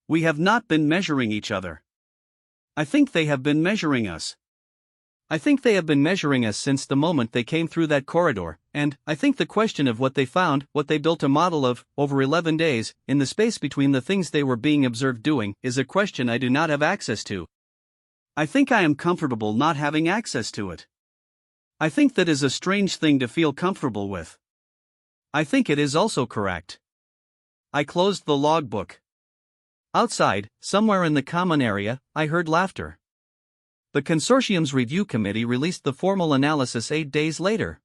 We have not been measuring each other. I think they have been measuring us. I think they have been measuring us since the moment they came through that corridor, and I think the question of what they found, what they built a model of, over 11 days, in the space between the things they were being observed doing, is a question I do not have access to. I think I am comfortable not having access to it. I think that is a strange thing to feel comfortable with. I think it is also correct. I closed the logbook. Outside, somewhere in the common area, I heard laughter. The consortium's review committee released the formal analysis 8 days later.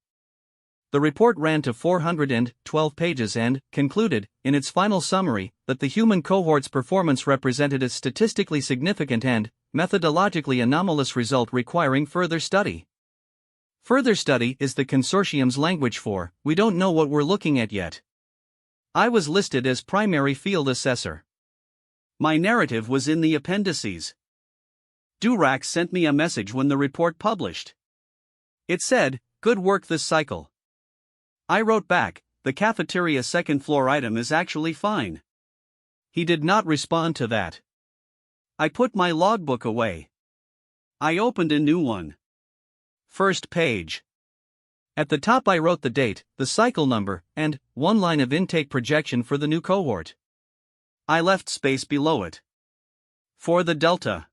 The report ran to 412 pages and concluded, in its final summary, that the human cohort's performance represented a statistically significant and methodologically anomalous result requiring further study. Further study is the consortium's language for, we don't know what we're looking at yet. I was listed as primary field assessor. My narrative was in the appendices. Durack sent me a message when the report published. It said, "Good work this cycle." I wrote back, "The cafeteria second floor item is actually fine." He did not respond to that. I put my logbook away. I opened a new one. First page. At the top I wrote the date, the cycle number, and one line of intake projection for the new cohort. I left space below it. For the delta.